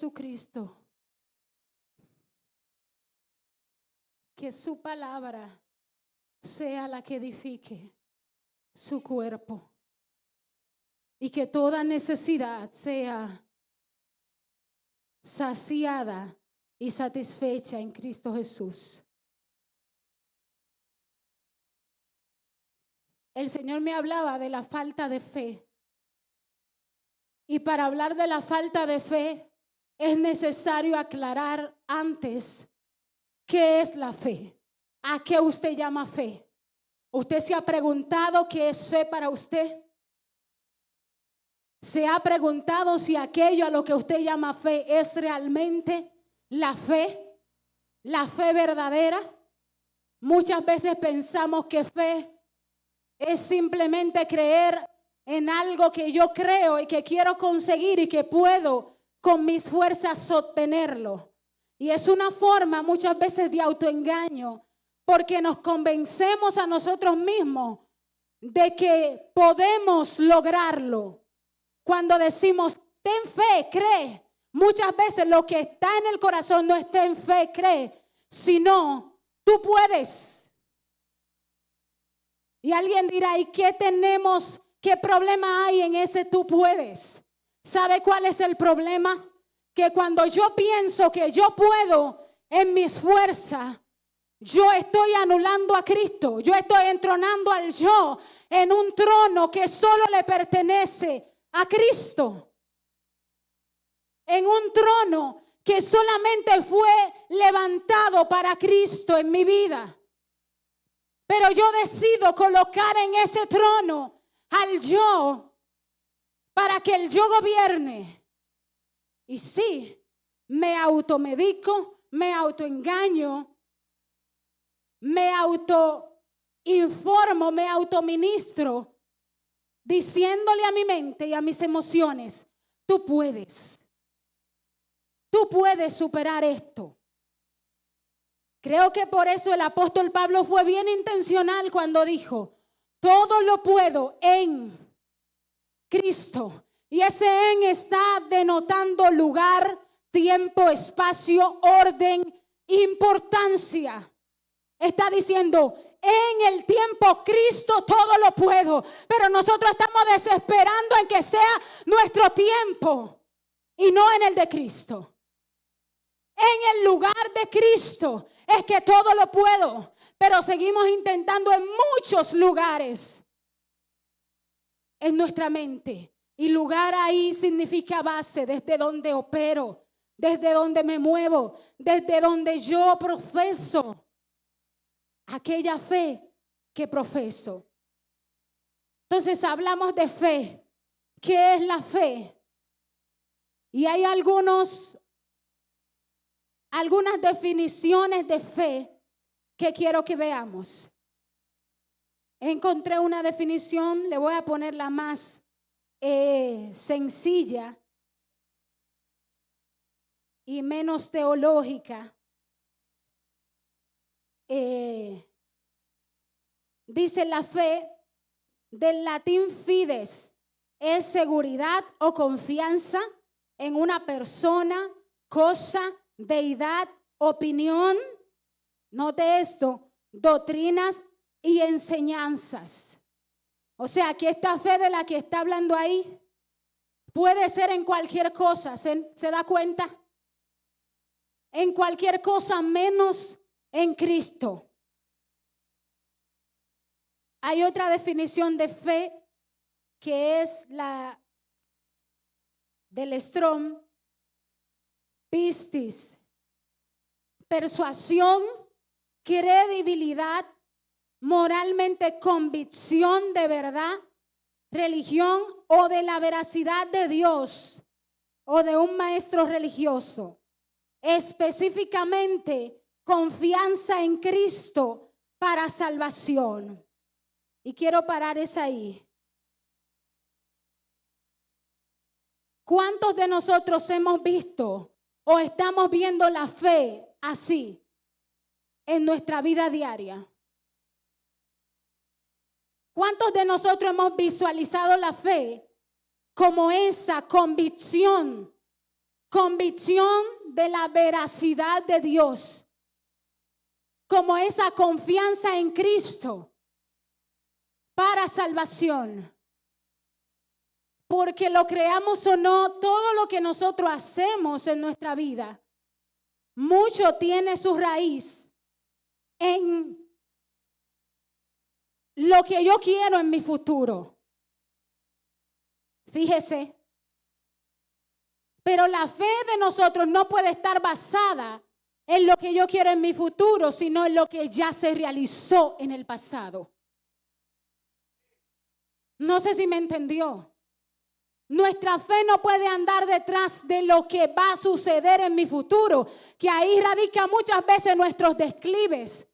Jesucristo, que su palabra sea la que edifique su cuerpo y que toda necesidad sea saciada y satisfecha en Cristo Jesús. El Señor me hablaba de la falta de fe. Y para hablar de la falta de fe es necesario aclarar antes qué es la fe. ¿A qué usted llama fe? ¿Usted se ha preguntado qué es fe para usted? ¿Se ha preguntado si aquello a lo que usted llama fe es realmente la fe verdadera? Muchas veces pensamos que fe es simplemente creer en algo que yo creo y que quiero conseguir y que puedo con mis fuerzas sostenerlo. Y es una forma muchas veces de autoengaño, porque nos convencemos a nosotros mismos de que podemos lograrlo. Cuando decimos, ten fe, cree, muchas veces lo que está en el corazón no está en fe, cree, sino tú puedes. Y alguien dirá, ¿y qué tenemos? ¿Qué problema hay en ese tú puedes? ¿Sabe cuál es el problema? Que cuando yo pienso que yo puedo en mis fuerzas, yo estoy anulando a Cristo. Yo estoy entronando al yo en un trono que solo le pertenece a Cristo. En un trono que solamente fue levantado para Cristo en mi vida. Pero yo decido colocar en ese trono al yo para que el yo gobierne. Y sí, me automedico, me autoengaño, me autoinformo, me autoministro, diciéndole a mi mente y a mis emociones, tú puedes superar esto. Creo que por eso el apóstol Pablo fue bien intencional cuando dijo, todo lo puedo en Cristo. Y ese en está denotando lugar, tiempo, espacio, orden, importancia. Está diciendo, en el tiempo Cristo todo lo puedo. Pero nosotros estamos desesperando en que sea nuestro tiempo y no en el de Cristo. En el lugar de Cristo es que todo lo puedo, pero seguimos intentando en muchos lugares en nuestra mente. Y lugar ahí significa base, desde donde opero, desde donde me muevo, desde donde yo profeso aquella fe que profeso. Entonces hablamos de fe. ¿Qué es la fe? Y hay algunas definiciones de fe que quiero que veamos. Encontré una definición, le voy a poner la más sencilla y menos teológica. Dice la fe, del latín fides, es seguridad o confianza en una persona, cosa, deidad, opinión, note esto, doctrinas y enseñanzas. O sea, que esta fe de la que está hablando ahí puede ser en cualquier cosa, ¿se da cuenta? En cualquier cosa menos en Cristo. Hay otra definición de fe que es la del Strong, pistis, persuasión, credibilidad, moralmente convicción de verdad, religión o de la veracidad de Dios o de un maestro religioso. Específicamente, confianza en Cristo para salvación. Y quiero parar ahí. ¿Cuántos de nosotros hemos visto o estamos viendo la fe así en nuestra vida diaria? ¿Cuántos de nosotros hemos visualizado la fe como esa convicción convicción de la veracidad de Dios, como esa confianza en Cristo para salvación. Porque lo creamos o no, todo lo que nosotros hacemos en nuestra vida, mucho tiene su raíz en lo que yo quiero en mi futuro. Fíjese. Pero la fe de nosotros no puede estar basada en lo que yo quiero en mi futuro, sino en lo que ya se realizó en el pasado. No sé si me entendió. Nuestra fe no puede andar detrás de lo que va a suceder en mi futuro, que ahí radica muchas veces nuestros declives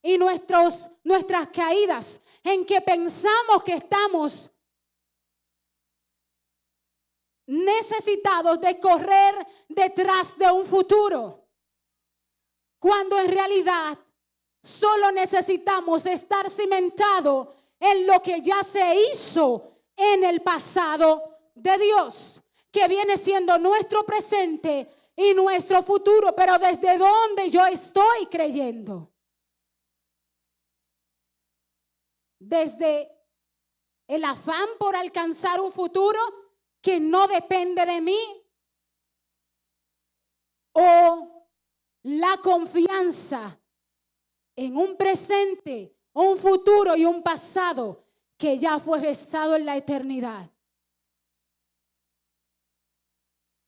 y nuestras caídas, en que pensamos que estamos necesitados de correr detrás de un futuro, cuando en realidad solo necesitamos estar cimentados en lo que ya se hizo en el pasado de Dios, que viene siendo nuestro presente y nuestro futuro, pero desde donde yo estoy creyendo. Desde el afán por alcanzar un futuro que no depende de mí, o la confianza en un presente, un futuro y un pasado que ya fue gestado en la eternidad.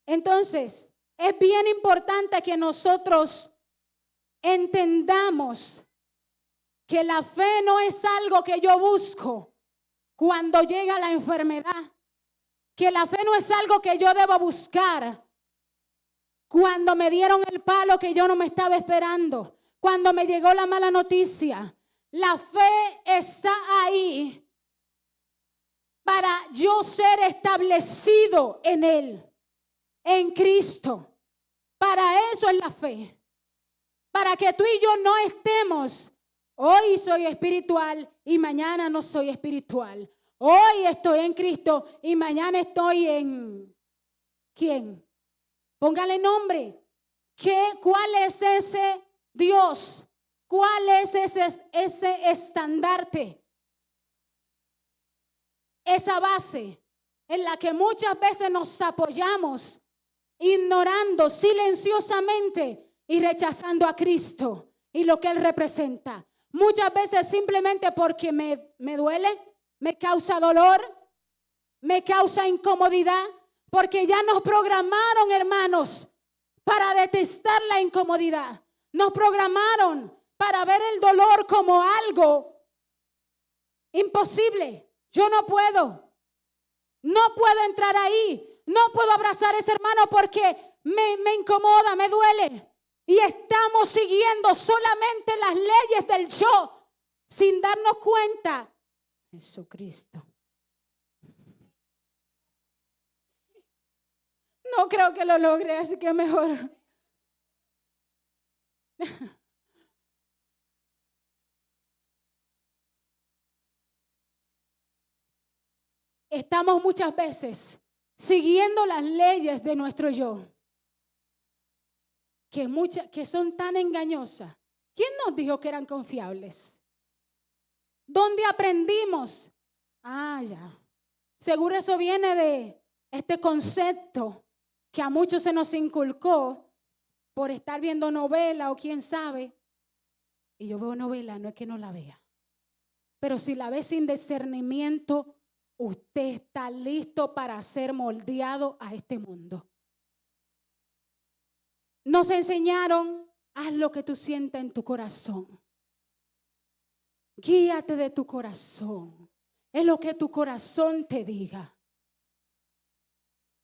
Entonces, es bien importante que nosotros entendamos que la fe no es algo que yo busco cuando llega la enfermedad, que la fe no es algo que yo debo buscar cuando me dieron el palo que yo no me estaba esperando, cuando me llegó la mala noticia. La fe está ahí para yo ser establecido en Él, en Cristo. Para eso es la fe. Para que tú y yo no estemos, hoy soy espiritual y mañana no soy espiritual. Hoy estoy en Cristo y mañana estoy en ¿quién? Póngale nombre. ¿Cuál es ese Dios? ¿Cuál es ese estandarte? Esa base en la que muchas veces nos apoyamos, ignorando silenciosamente y rechazando a Cristo y lo que Él representa. Muchas veces simplemente porque me duele, me causa dolor, me causa incomodidad, porque ya nos programaron, hermanos, para detestar la incomodidad. Nos programaron para ver el dolor como algo imposible. Yo no puedo entrar ahí, no puedo abrazar a ese hermano porque me incomoda, me duele. Y estamos siguiendo solamente las leyes del yo, sin darnos cuenta. Jesucristo. No creo que lo logre, así que mejor. Estamos muchas veces siguiendo las leyes de nuestro yo, que son tan engañosas. ¿Quién nos dijo que eran confiables? ¿Dónde aprendimos? Ya. Seguro eso viene de este concepto que a muchos se nos inculcó por estar viendo novela o quién sabe. Y yo veo novela, no es que no la vea. Pero si la ve sin discernimiento, usted está listo para ser moldeado a este mundo. Nos enseñaron, haz lo que tú sientas en tu corazón. Guíate de tu corazón. Es lo que tu corazón te diga.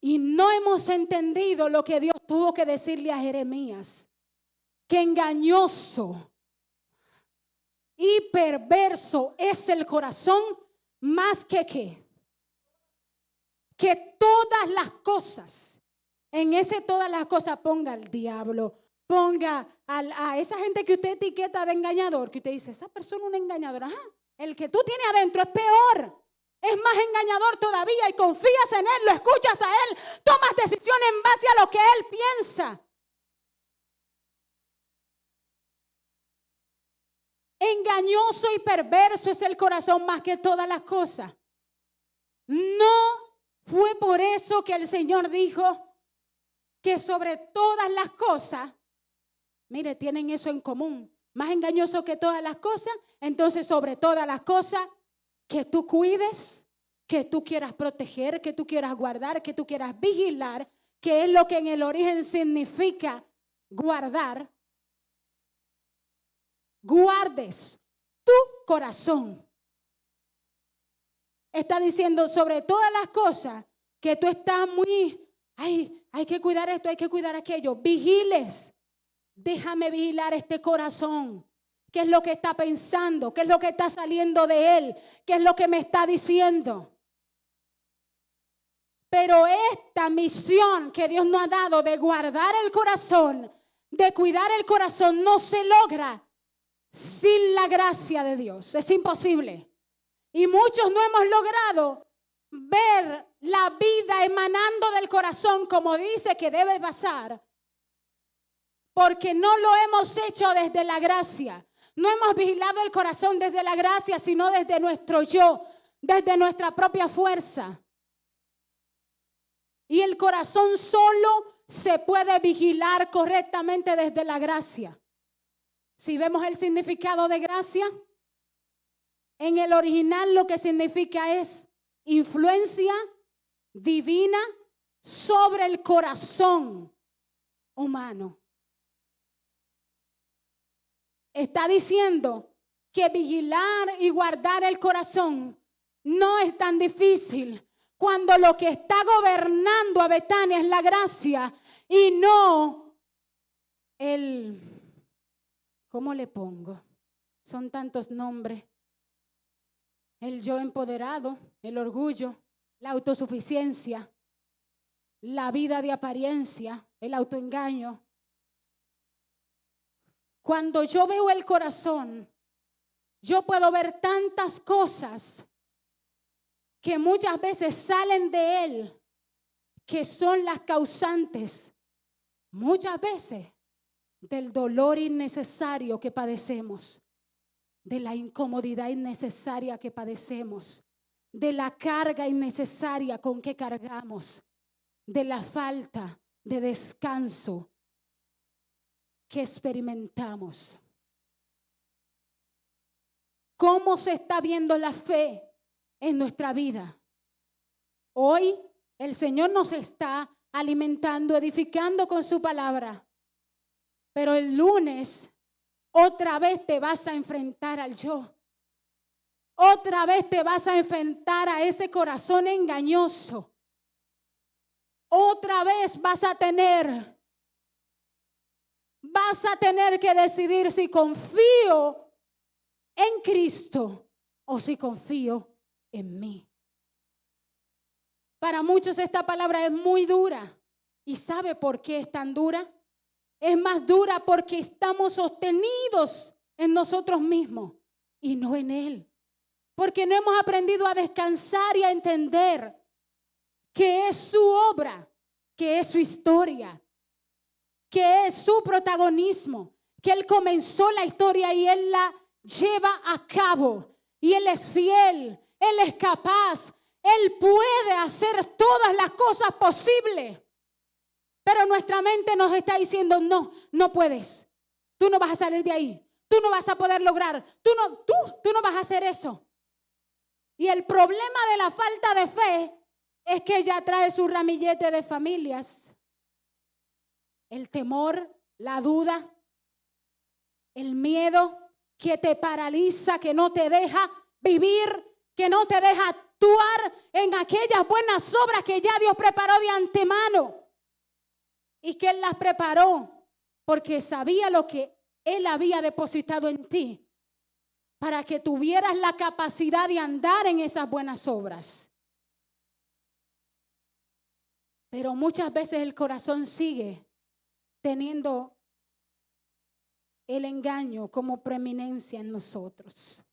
Y no hemos entendido lo que Dios tuvo que decirle a Jeremías. Que engañoso y perverso es el corazón más que ¿qué? Que todas las cosas. En ese todas las cosas ponga al diablo, ponga a esa gente que usted etiqueta de engañador, que usted dice, esa persona es un engañador. El que tú tienes adentro es peor. es más engañador todavía y confías en Él, lo escuchas a Él, tomas decisiones en base a lo que Él piensa. Engañoso y perverso es el corazón más que todas las cosas. No fue por eso que el Señor dijo que sobre todas las cosas, mire, tienen eso en común, más engañoso que todas las cosas, entonces sobre todas las cosas que tú cuides, que tú quieras proteger, que tú quieras guardar, que tú quieras vigilar, que es lo que en el origen significa guardar, guardes tu corazón. Está diciendo sobre todas las cosas que tú estás muy, hay que cuidar esto, hay que cuidar aquello. Vigiles, déjame vigilar este corazón. ¿Qué es lo que está pensando? ¿Qué es lo que está saliendo de él? ¿Qué es lo que me está diciendo? Pero esta misión que Dios nos ha dado de guardar el corazón, de cuidar el corazón, no se logra sin la gracia de Dios. Es imposible. Y muchos no hemos logrado ver la vida emanando del corazón como dice que debe pasar, porque no lo hemos hecho desde la gracia. No hemos vigilado el corazón desde la gracia, sino desde nuestro yo, desde nuestra propia fuerza. Y el corazón solo se puede vigilar correctamente desde la gracia. Si vemos el significado de gracia, en el original lo que significa es influencia divina sobre el corazón humano. Está diciendo que vigilar y guardar el corazón no es tan difícil cuando lo que está gobernando a Betania es la gracia y no el, ¿cómo le pongo? Son tantos nombres. El yo empoderado, el orgullo, la autosuficiencia, la vida de apariencia, el autoengaño. Cuando yo veo el corazón, yo puedo ver tantas cosas que muchas veces salen de él, que son las causantes, muchas veces, del dolor innecesario que padecemos, de la incomodidad innecesaria que padecemos, de la carga innecesaria con que cargamos, de la falta de descanso que experimentamos. ¿Cómo se está viendo la fe en nuestra vida? Hoy el Señor nos está alimentando, edificando con su palabra. Pero el lunes otra vez te vas a enfrentar al yo. Otra vez te vas a enfrentar a ese corazón engañoso. Otra vez vas a tener que decidir si confío en Cristo o si confío en mí. Para muchos esta palabra es muy dura. ¿Y sabe por qué es tan dura? Es más dura porque estamos sostenidos en nosotros mismos y no en Él. Porque no hemos aprendido a descansar y a entender que es su obra, que es su historia, que es su protagonismo, que Él comenzó la historia y Él la lleva a cabo. Y Él es fiel, Él es capaz, Él puede hacer todas las cosas posibles. Pero nuestra mente nos está diciendo, no puedes. Tú no vas a salir de ahí. Tú no vas a poder lograr. Tú no vas a hacer eso. Y el problema de la falta de fe es que ella trae su ramillete de familias. El temor, la duda, el miedo que te paraliza, que no te deja vivir, que no te deja actuar en aquellas buenas obras que ya Dios preparó de antemano. Y que Él las preparó porque sabía lo que Él había depositado en ti para que tuvieras la capacidad de andar en esas buenas obras. Pero muchas veces el corazón sigue teniendo el engaño como preeminencia en nosotros.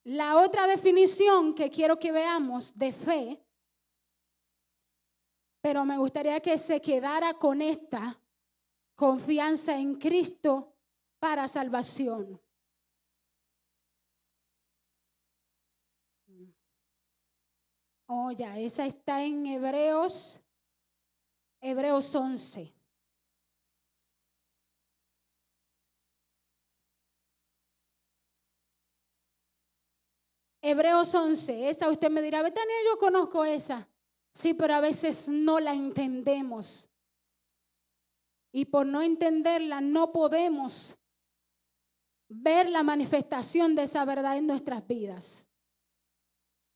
La otra definición que quiero que veamos de fe, pero me gustaría que se quedara con esta: confianza en Cristo para salvación. Oh, ya, esa está en Hebreos 11. Hebreos 11, esa usted me dirá, Betania, yo conozco esa. Sí, pero a veces no la entendemos. Y por no entenderla no podemos ver la manifestación de esa verdad en nuestras vidas.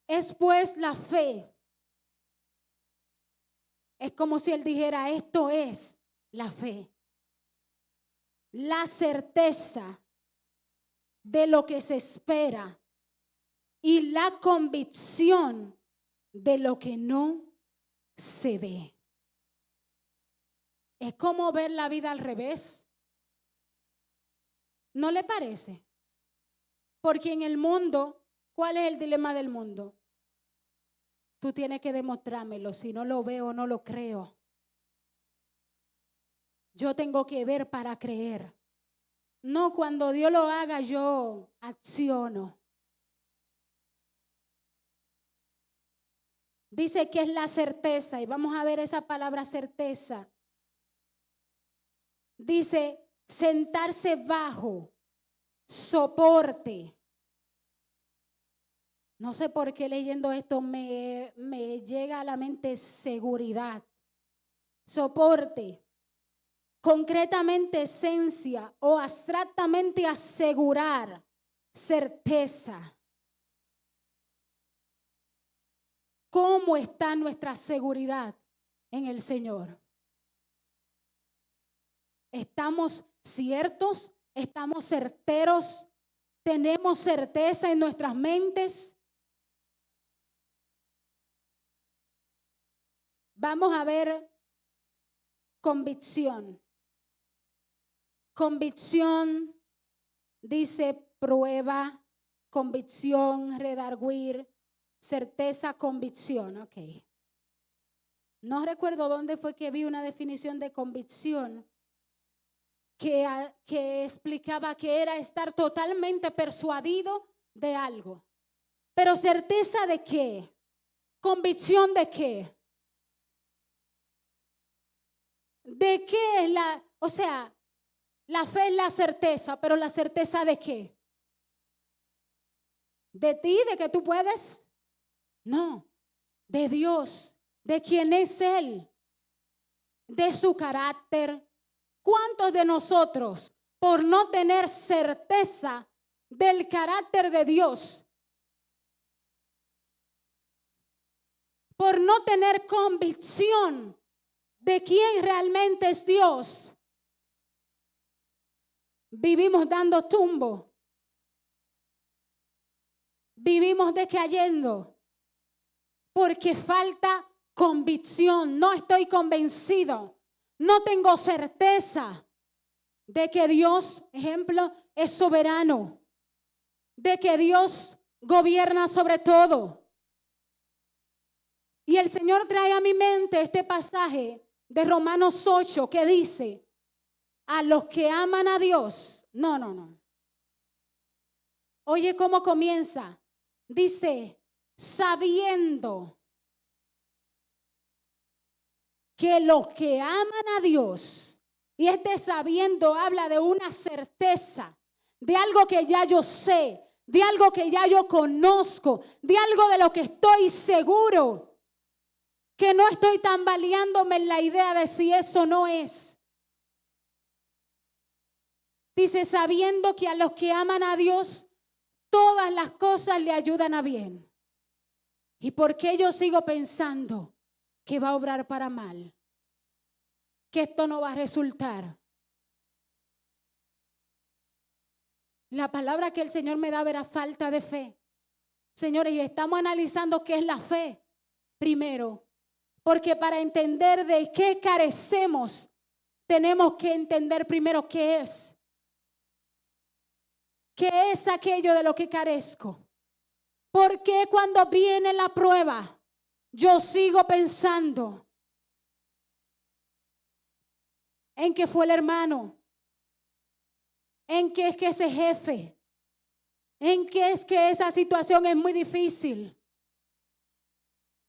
Es pues la fe. Es como si él dijera, esto es la fe. La certeza de lo que se espera y la convicción de lo que no se ve. Es como ver la vida al revés. ¿No le parece? Porque en el mundo, ¿cuál es el dilema del mundo? Tú tienes que demostrármelo. Si no lo veo, no lo creo. Yo tengo que ver para creer. No, cuando Dios lo haga, yo acciono. Dice que es la certeza, y vamos a ver esa palabra certeza. Dice sentarse bajo, soporte. No sé por qué leyendo esto me llega a la mente seguridad, soporte, concretamente esencia o abstractamente asegurar, certeza. ¿Cómo está nuestra seguridad en el Señor? ¿Estamos ciertos? ¿Estamos certeros? ¿Tenemos certeza en nuestras mentes? Vamos a ver convicción. Convicción dice prueba, convicción, redarguir, certeza, convicción. Ok. No recuerdo dónde fue que vi una definición de convicción que explicaba que era estar totalmente persuadido de algo. Pero certeza de qué? Convicción de qué? ¿De qué es la, o sea, la fe es la certeza, pero la certeza de qué? ¿De ti, de que tú puedes? No, de Dios, de quién es Él, de su carácter. ¿Cuántos de nosotros, por no tener certeza del carácter de Dios, por no tener convicción de quién realmente es Dios, vivimos dando tumbo, vivimos decayendo, porque falta convicción? No estoy convencido. No tengo certeza de que Dios, ejemplo, es soberano, de que Dios gobierna sobre todo. Y el Señor trae a mi mente este pasaje de Romanos 8 que dice, a los que aman a Dios, no. Oye cómo comienza. Dice, sabiendo que los que aman a Dios, y este sabiendo habla de una certeza, de algo que ya yo sé, de algo que ya yo conozco, de algo de lo que estoy seguro, que no estoy tambaleándome en la idea de si eso no es. Dice, sabiendo que a los que aman a Dios, todas las cosas le ayudan a bien. ¿Y por qué yo sigo pensando que va a obrar para mal? Que esto no va a resultar. La palabra que el Señor me daba era falta de fe. Señores, y estamos analizando qué es la fe primero. Porque para entender de qué carecemos, tenemos que entender primero qué es. ¿Qué es aquello de lo que carezco? ¿Por qué cuando viene la prueba yo sigo pensando en que fue el hermano, en que es que ese jefe, en que es que esa situación es muy difícil?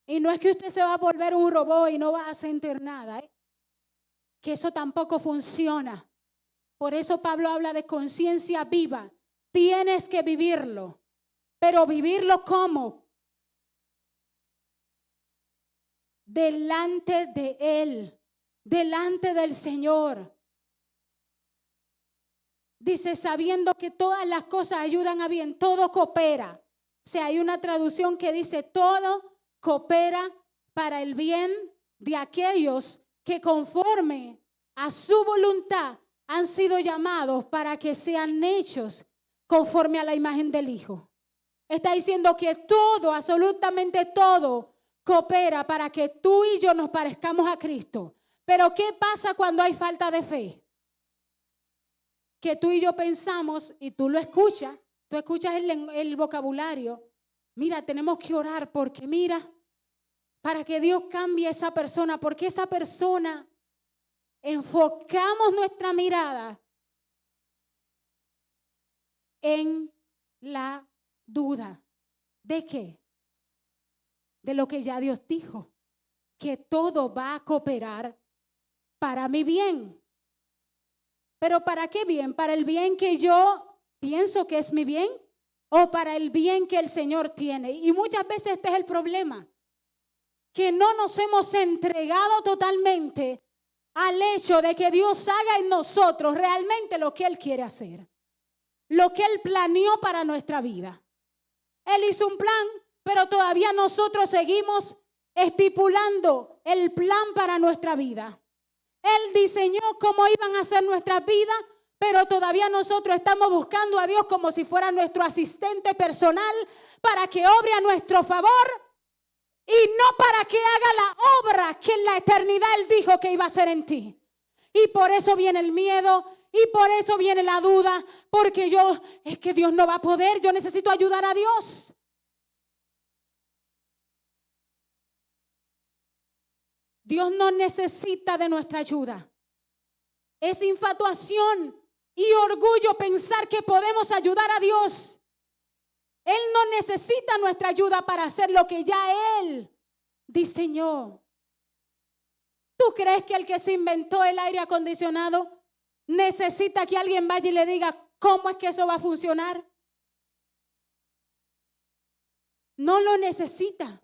Y no es que usted se va a volver un robot y no va a sentir nada, que eso tampoco funciona. Por eso Pablo habla de conciencia viva. Tienes que vivirlo, pero vivirlo ¿cómo? Delante de Él, delante del Señor. Dice, sabiendo que todas las cosas ayudan a bien, todo coopera. O sea, hay una traducción que dice, todo coopera para el bien de aquellos que conforme a su voluntad han sido llamados para que sean hechos conforme a la imagen del Hijo. Está diciendo que todo, absolutamente todo, coopera para que tú y yo nos parezcamos a Cristo. Pero ¿qué pasa cuando hay falta de fe? Que tú y yo pensamos, y tú lo escuchas, tú escuchas el vocabulario. Mira, tenemos que orar porque mira, para que Dios cambie a esa persona, porque esa persona, enfocamos nuestra mirada en la duda. ¿De qué? De lo que ya Dios dijo, que todo va a cooperar para mi bien. ¿Pero para qué bien? ¿Para el bien que yo pienso que es mi bien? ¿O para el bien que el Señor tiene? Y muchas veces este es el problema, que no nos hemos entregado totalmente al hecho de que Dios haga en nosotros realmente lo que Él quiere hacer, lo que Él planeó para nuestra vida. Él hizo un plan, pero todavía nosotros seguimos estipulando el plan para nuestra vida. Él diseñó cómo iban a ser nuestras vidas, pero todavía nosotros estamos buscando a Dios como si fuera nuestro asistente personal para que obre a nuestro favor y no para que haga la obra que en la eternidad Él dijo que iba a hacer en ti. Y por eso viene el miedo y por eso viene la duda, porque es que Dios no va a poder, yo necesito ayudar a Dios. Dios no necesita de nuestra ayuda. Es infatuación y orgullo pensar que podemos ayudar a Dios. Él no necesita nuestra ayuda para hacer lo que ya Él diseñó. ¿Tú crees que el que se inventó el aire acondicionado necesita que alguien vaya y le diga cómo es que eso va a funcionar? No lo necesita.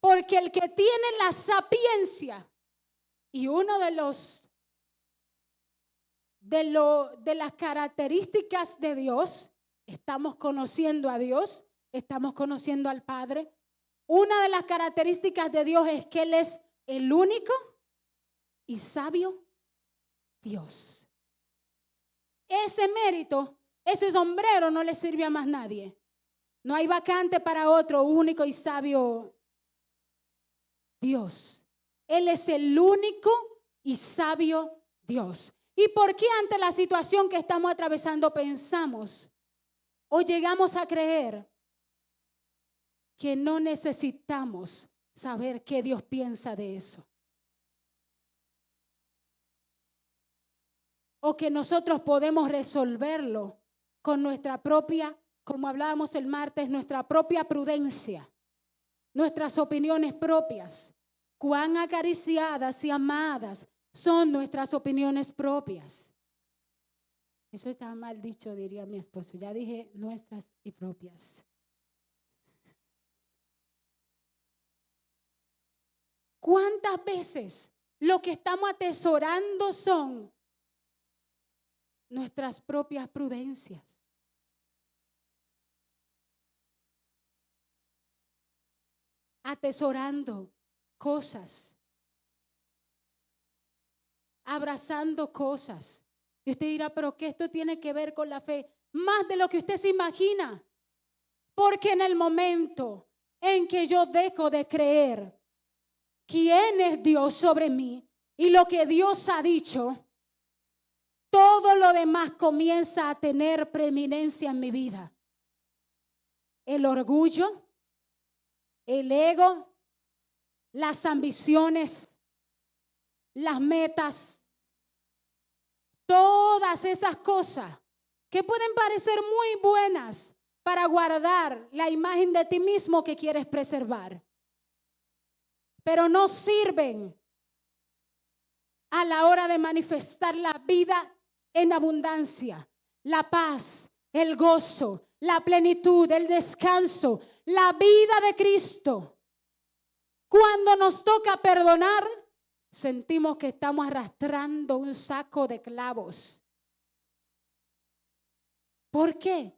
Porque el que tiene la sapiencia y uno de las características de Dios, estamos conociendo a Dios, estamos conociendo al Padre. Una de las características de Dios es que Él es el único y sabio Dios. Ese mérito, ese sombrero no le sirve a más nadie. No hay vacante para otro único y sabio Dios. Él es el único y sabio Dios. ¿Y por qué ante la situación que estamos atravesando pensamos o llegamos a creer que no necesitamos saber qué Dios piensa de eso? O que nosotros podemos resolverlo con nuestra propia, como hablábamos el martes, nuestra propia prudencia, nuestras opiniones propias. Cuán acariciadas y amadas son nuestras opiniones propias. Eso está mal dicho, diría mi esposo. Ya dije nuestras y propias. ¿Cuántas veces lo que estamos atesorando son nuestras propias prudencias? Atesorando cosas, abrazando cosas. Y usted dirá, pero ¿qué esto tiene que ver con la fe? Más de lo que usted se imagina. Porque en el momento en que yo dejo de creer quién es Dios sobre mí y lo que Dios ha dicho, todo lo demás comienza a tener preeminencia en mi vida. el orgullo, el ego, las ambiciones, las metas, todas esas cosas que pueden parecer muy buenas para guardar la imagen de ti mismo que quieres preservar, pero no sirven a la hora de manifestar la vida en abundancia, la paz, el gozo, la plenitud, el descanso, la vida de Cristo. Cuando nos toca perdonar, sentimos que estamos arrastrando un saco de clavos. ¿Por qué?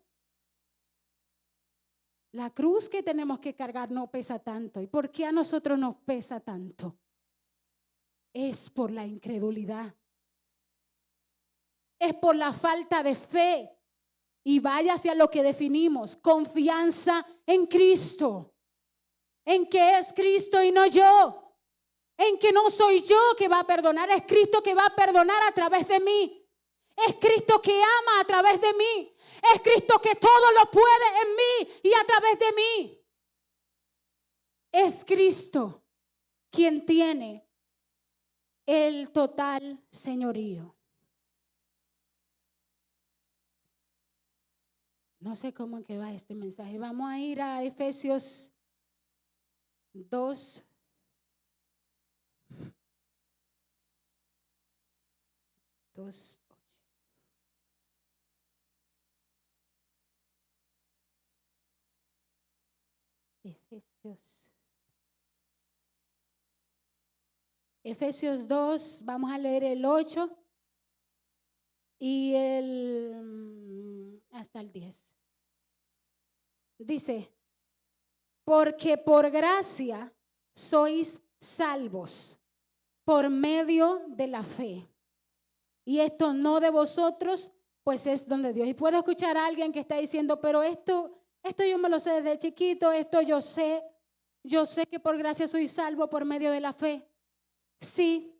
La cruz que tenemos que cargar no pesa tanto. ¿Y por qué a nosotros nos pesa tanto? Es por la incredulidad. Es por la falta de fe. Y vaya hacia lo que definimos, confianza en Cristo. En que es Cristo y no yo. En que no soy yo que va a perdonar, es Cristo que va a perdonar a través de mí. Es Cristo que ama a través de mí. Es Cristo que todo lo puede en mí y a través de mí. Es Cristo quien tiene el total señorío. No sé cómo que va este mensaje. Vamos a ir a Efesios 2. Efesios 2, vamos a leer el 8 y hasta el 10. Dice, porque por gracia sois salvos por medio de la fe. Y esto no de vosotros, pues es don de Dios. Y puedo escuchar a alguien que está diciendo, pero esto yo me lo sé desde chiquito, esto yo sé que por gracia soy salvo por medio de la fe. Sí,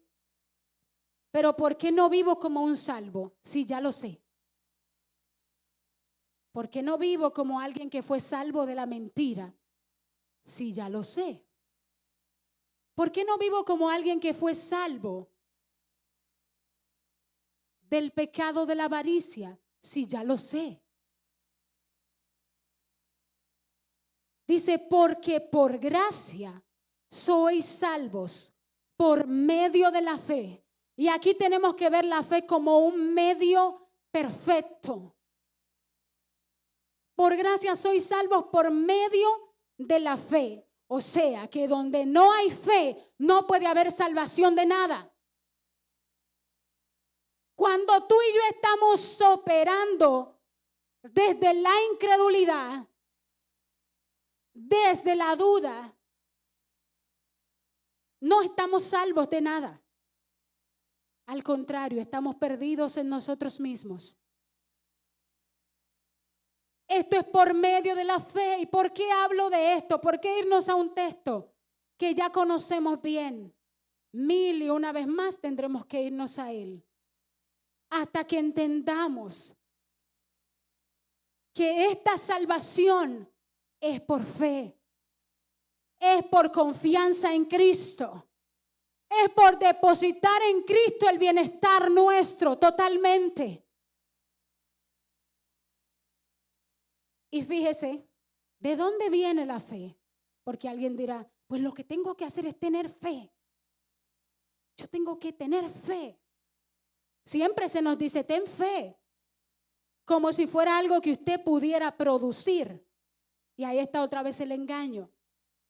pero ¿por qué no vivo como un salvo? Sí, ya lo sé. ¿Por qué no vivo como alguien que fue salvo de la mentira? Sí, ya lo sé. ¿Por qué no vivo como alguien que fue salvo del pecado de la avaricia? Sí, ya lo sé. Dice, porque por gracia sois salvos por medio de la fe. Y aquí tenemos que ver la fe como un medio perfecto. Por gracia sois salvos por medio de la fe. O sea, que donde no hay fe, no puede haber salvación de nada. Cuando tú y yo estamos operando desde la incredulidad, desde la duda, no estamos salvos de nada. Al contrario, estamos perdidos en nosotros mismos. Esto es por medio de la fe. ¿Y por qué hablo de esto? ¿Por qué irnos a un texto que ya conocemos bien? 1001 vez más tendremos que irnos a él. Hasta que entendamos que esta salvación es por fe. Es por confianza en Cristo. Es por depositar en Cristo el bienestar nuestro totalmente. Y fíjese, ¿de dónde viene la fe? Porque alguien dirá, pues lo que tengo que hacer es tener fe. Yo tengo que tener fe. Siempre se nos dice, ten fe. Como si fuera algo que usted pudiera producir. Y ahí está otra vez el engaño.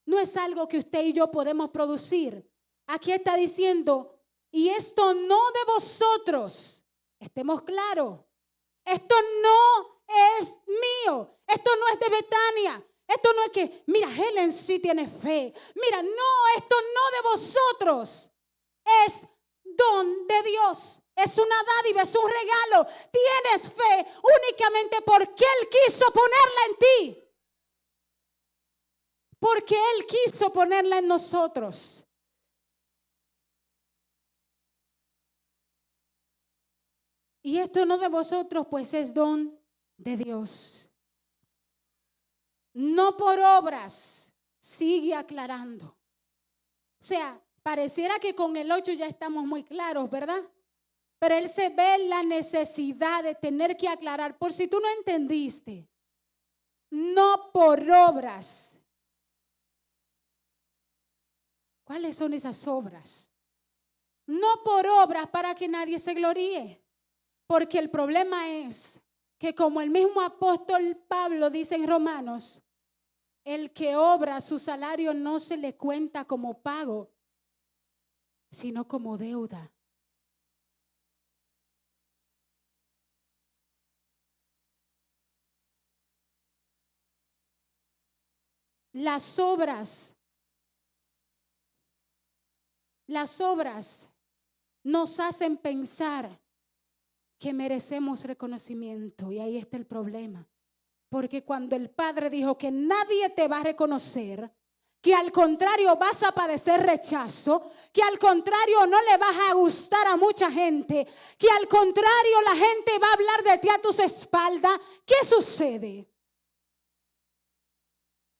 No es algo que usted y yo podemos producir. Aquí está diciendo, y esto no de vosotros. Estemos claros. Esto no es mío. Esto no es de Betania. Esto no es que, mira, Helen sí tiene fe. Mira, no, esto no de vosotros. Es don de Dios. Es una dádiva, es un regalo. Tienes fe únicamente porque Él quiso ponerla en ti. Porque Él quiso ponerla en nosotros. Y esto no de vosotros, pues es don de Dios. no por obras, sigue aclarando. O sea, pareciera que con el 8 ya estamos muy claros, ¿verdad? Pero él se ve la necesidad de tener que aclarar, por si tú no entendiste, no por obras. ¿Cuáles son esas obras? No por obras para que nadie se gloríe, porque el problema es que como el mismo apóstol Pablo dice en Romanos, el que obra su salario no se le cuenta como pago, sino como deuda. Las obras nos hacen pensar que merecemos reconocimiento, y ahí está el problema. Porque cuando el Padre dijo que nadie te va a reconocer, que al contrario vas a padecer rechazo, que al contrario no le vas a gustar a mucha gente, que al contrario la gente va a hablar de ti a tus espaldas, ¿qué sucede?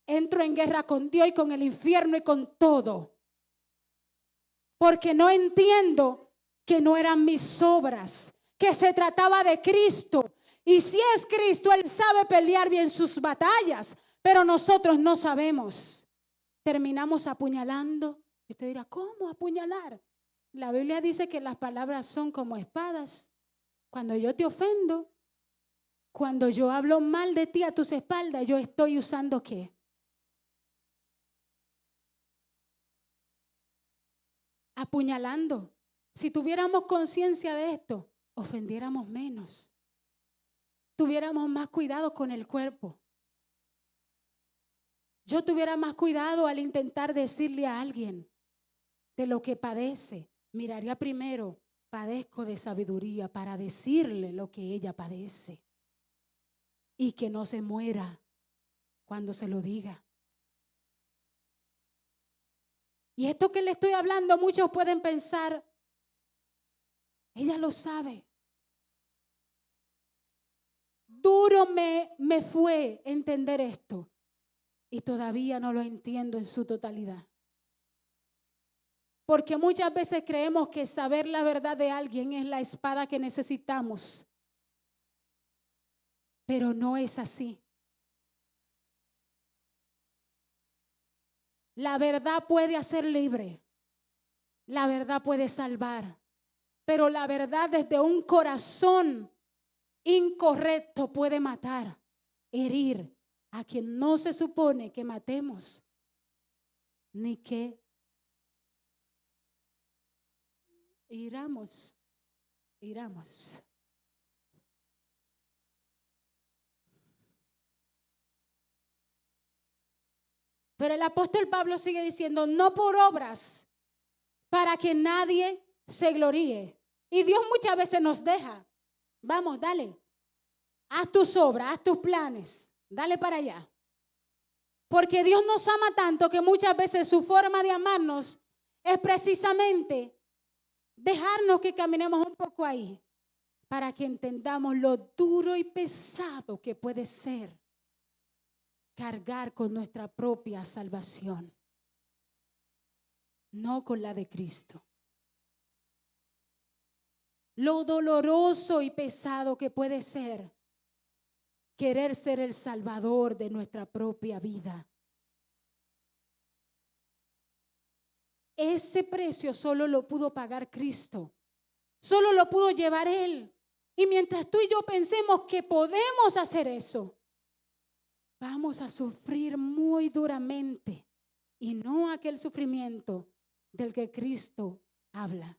Entro en guerra con Dios y con el infierno y con todo. Porque no entiendo que no eran mis obras, que se trataba de Cristo. Y si es Cristo, Él sabe pelear bien sus batallas, pero nosotros no sabemos. Terminamos apuñalando. Y usted dirá, ¿cómo apuñalar? La Biblia dice que las palabras son como espadas. Cuando yo te ofendo, cuando yo hablo mal de ti a tus espaldas, yo estoy usando ¿qué? Apuñalando. Si tuviéramos conciencia de esto, ofendiéramos menos. Tuviéramos más cuidado con el cuerpo. Yo tuviera más cuidado al intentar decirle a alguien de lo que padece. Miraría primero, padezco de sabiduría para decirle lo que ella padece. Y que no se muera cuando se lo diga. Y esto que le estoy hablando, muchos pueden pensar, ella lo sabe. Duro me fue entender esto. Y todavía no lo entiendo en su totalidad. Porque muchas veces creemos que saber la verdad de alguien es la espada que necesitamos. Pero no es así. La verdad puede hacer libre. La verdad puede salvar. Pero la verdad desde un corazón incorrecto puede matar, herir a quien no se supone que matemos, ni que hiramos. Pero el apóstol Pablo sigue diciendo, no por obras, para que nadie se gloríe. Y Dios muchas veces nos deja. Vamos, dale. Haz tus obras, haz tus planes. Dale para allá. Porque Dios nos ama tanto que muchas veces su forma de amarnos es precisamente dejarnos que caminemos un poco ahí para que entendamos lo duro y pesado que puede ser cargar con nuestra propia salvación, no con la de Cristo. Lo doloroso y pesado que puede ser querer ser el salvador de nuestra propia vida. Ese precio solo lo pudo pagar Cristo. Solo lo pudo llevar Él. Y mientras tú y yo pensemos que podemos hacer eso, vamos a sufrir muy duramente. Y no aquel sufrimiento del que Cristo habla.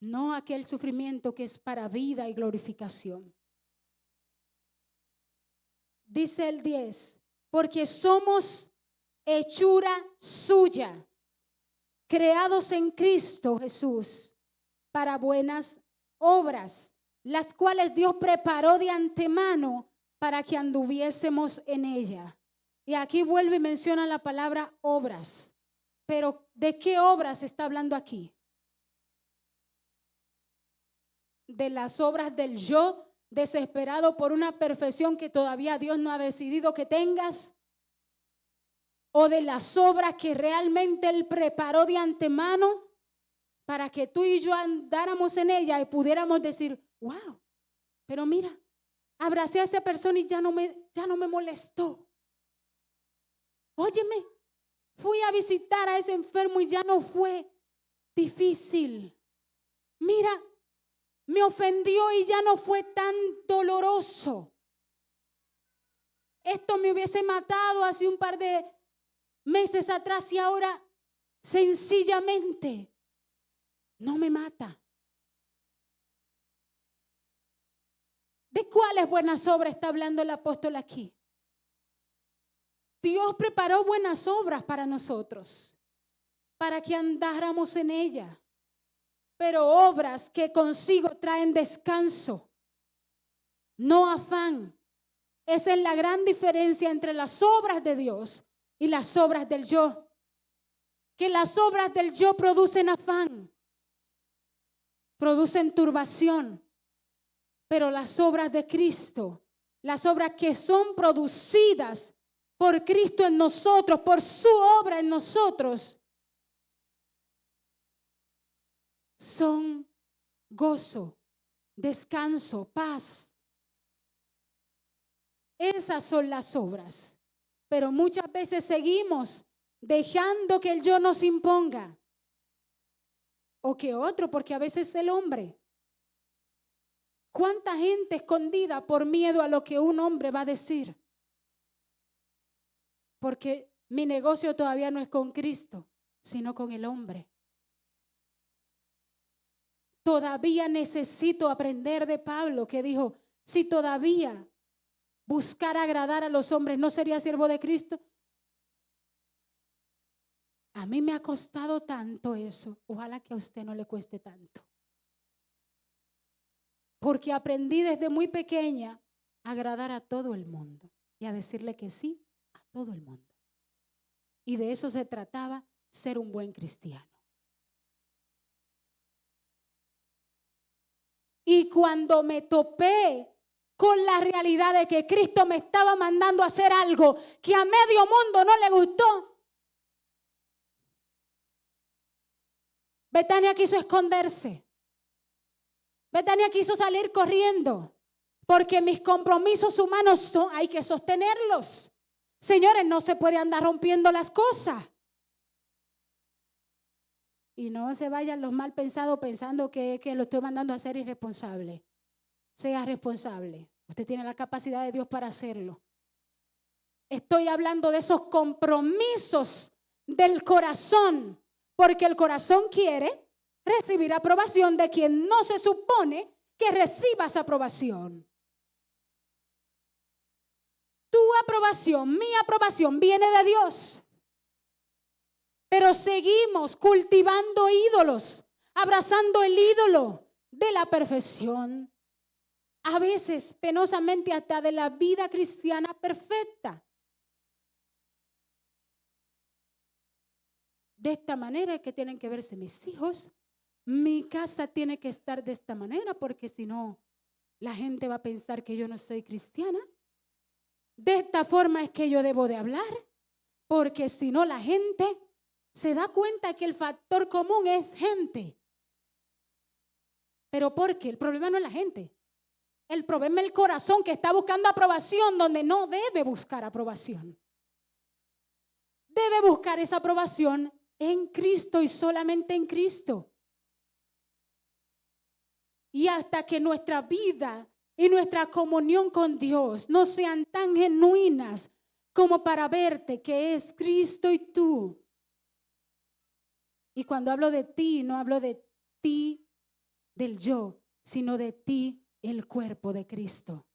No aquel sufrimiento que es para vida y glorificación. Dice el 10, porque somos hechura suya, creados en Cristo Jesús para buenas obras, las cuales Dios preparó de antemano para que anduviésemos en ella. Y aquí vuelve y menciona la palabra obras. Pero ¿de qué obras está hablando aquí? De las obras del yo, desesperado por una perfección que todavía Dios no ha decidido que tengas, o de las obras que realmente Él preparó de antemano para que tú y yo andáramos en ella y pudiéramos decir, wow, pero mira, abracé a esa persona y ya no me molestó. Óyeme, fui a visitar a ese enfermo y ya no fue difícil. Mira, me ofendió y ya no fue tan doloroso. Esto me hubiese matado hace un par de meses atrás y ahora sencillamente no me mata. ¿De cuáles buenas obras está hablando el apóstol aquí? Dios preparó buenas obras para nosotros, para que andáramos en ellas, pero obras que consigo traen descanso, no afán. Esa es la gran diferencia entre las obras de Dios y las obras del yo. Que las obras del yo producen afán, producen turbación, pero las obras de Cristo, las obras que son producidas por Cristo en nosotros, por su obra en nosotros, son gozo, descanso, paz. Esas son las obras. Pero muchas veces seguimos dejando que el yo nos imponga. O que otro, porque a veces el hombre. ¿Cuánta gente escondida por miedo a lo que un hombre va a decir? Porque mi negocio todavía no es con Cristo, sino con el hombre. Todavía necesito aprender de Pablo, que dijo, si todavía buscar agradar a los hombres, ¿no sería siervo de Cristo? A mí me ha costado tanto eso. Ojalá que a usted no le cueste tanto. Porque aprendí desde muy pequeña a agradar a todo el mundo y a decirle que sí a todo el mundo. Y de eso se trataba ser un buen cristiano. Y cuando me topé con la realidad de que Cristo me estaba mandando a hacer algo que a medio mundo no le gustó, Betania quiso esconderse. Betania quiso salir corriendo, porque mis compromisos humanos hay que sostenerlos. Señores, no se puede andar rompiendo las cosas. Y no se vayan los mal pensados pensando que lo estoy mandando a ser irresponsable. Sea responsable. Usted tiene la capacidad de Dios para hacerlo. Estoy hablando de esos compromisos del corazón, porque el corazón quiere recibir aprobación de quien no se supone que reciba esa aprobación. Tu aprobación, mi aprobación viene de Dios. Pero seguimos cultivando ídolos, abrazando el ídolo de la perfección. A veces, penosamente, hasta de la vida cristiana perfecta. De esta manera es que tienen que verse mis hijos. Mi casa tiene que estar de esta manera, porque si no, la gente va a pensar que yo no soy cristiana. De esta forma es que yo debo de hablar, porque si no, la gente se da cuenta que el factor común es gente. ¿Pero por qué? El problema no es la gente. El problema es el corazón que está buscando aprobación donde no debe buscar aprobación. Debe buscar esa aprobación en Cristo y solamente en Cristo. Y hasta que nuestra vida y nuestra comunión con Dios no sean tan genuinas como para verte que es Cristo y tú. Y cuando hablo de ti, no hablo de ti, del yo, sino de ti, el cuerpo de Cristo.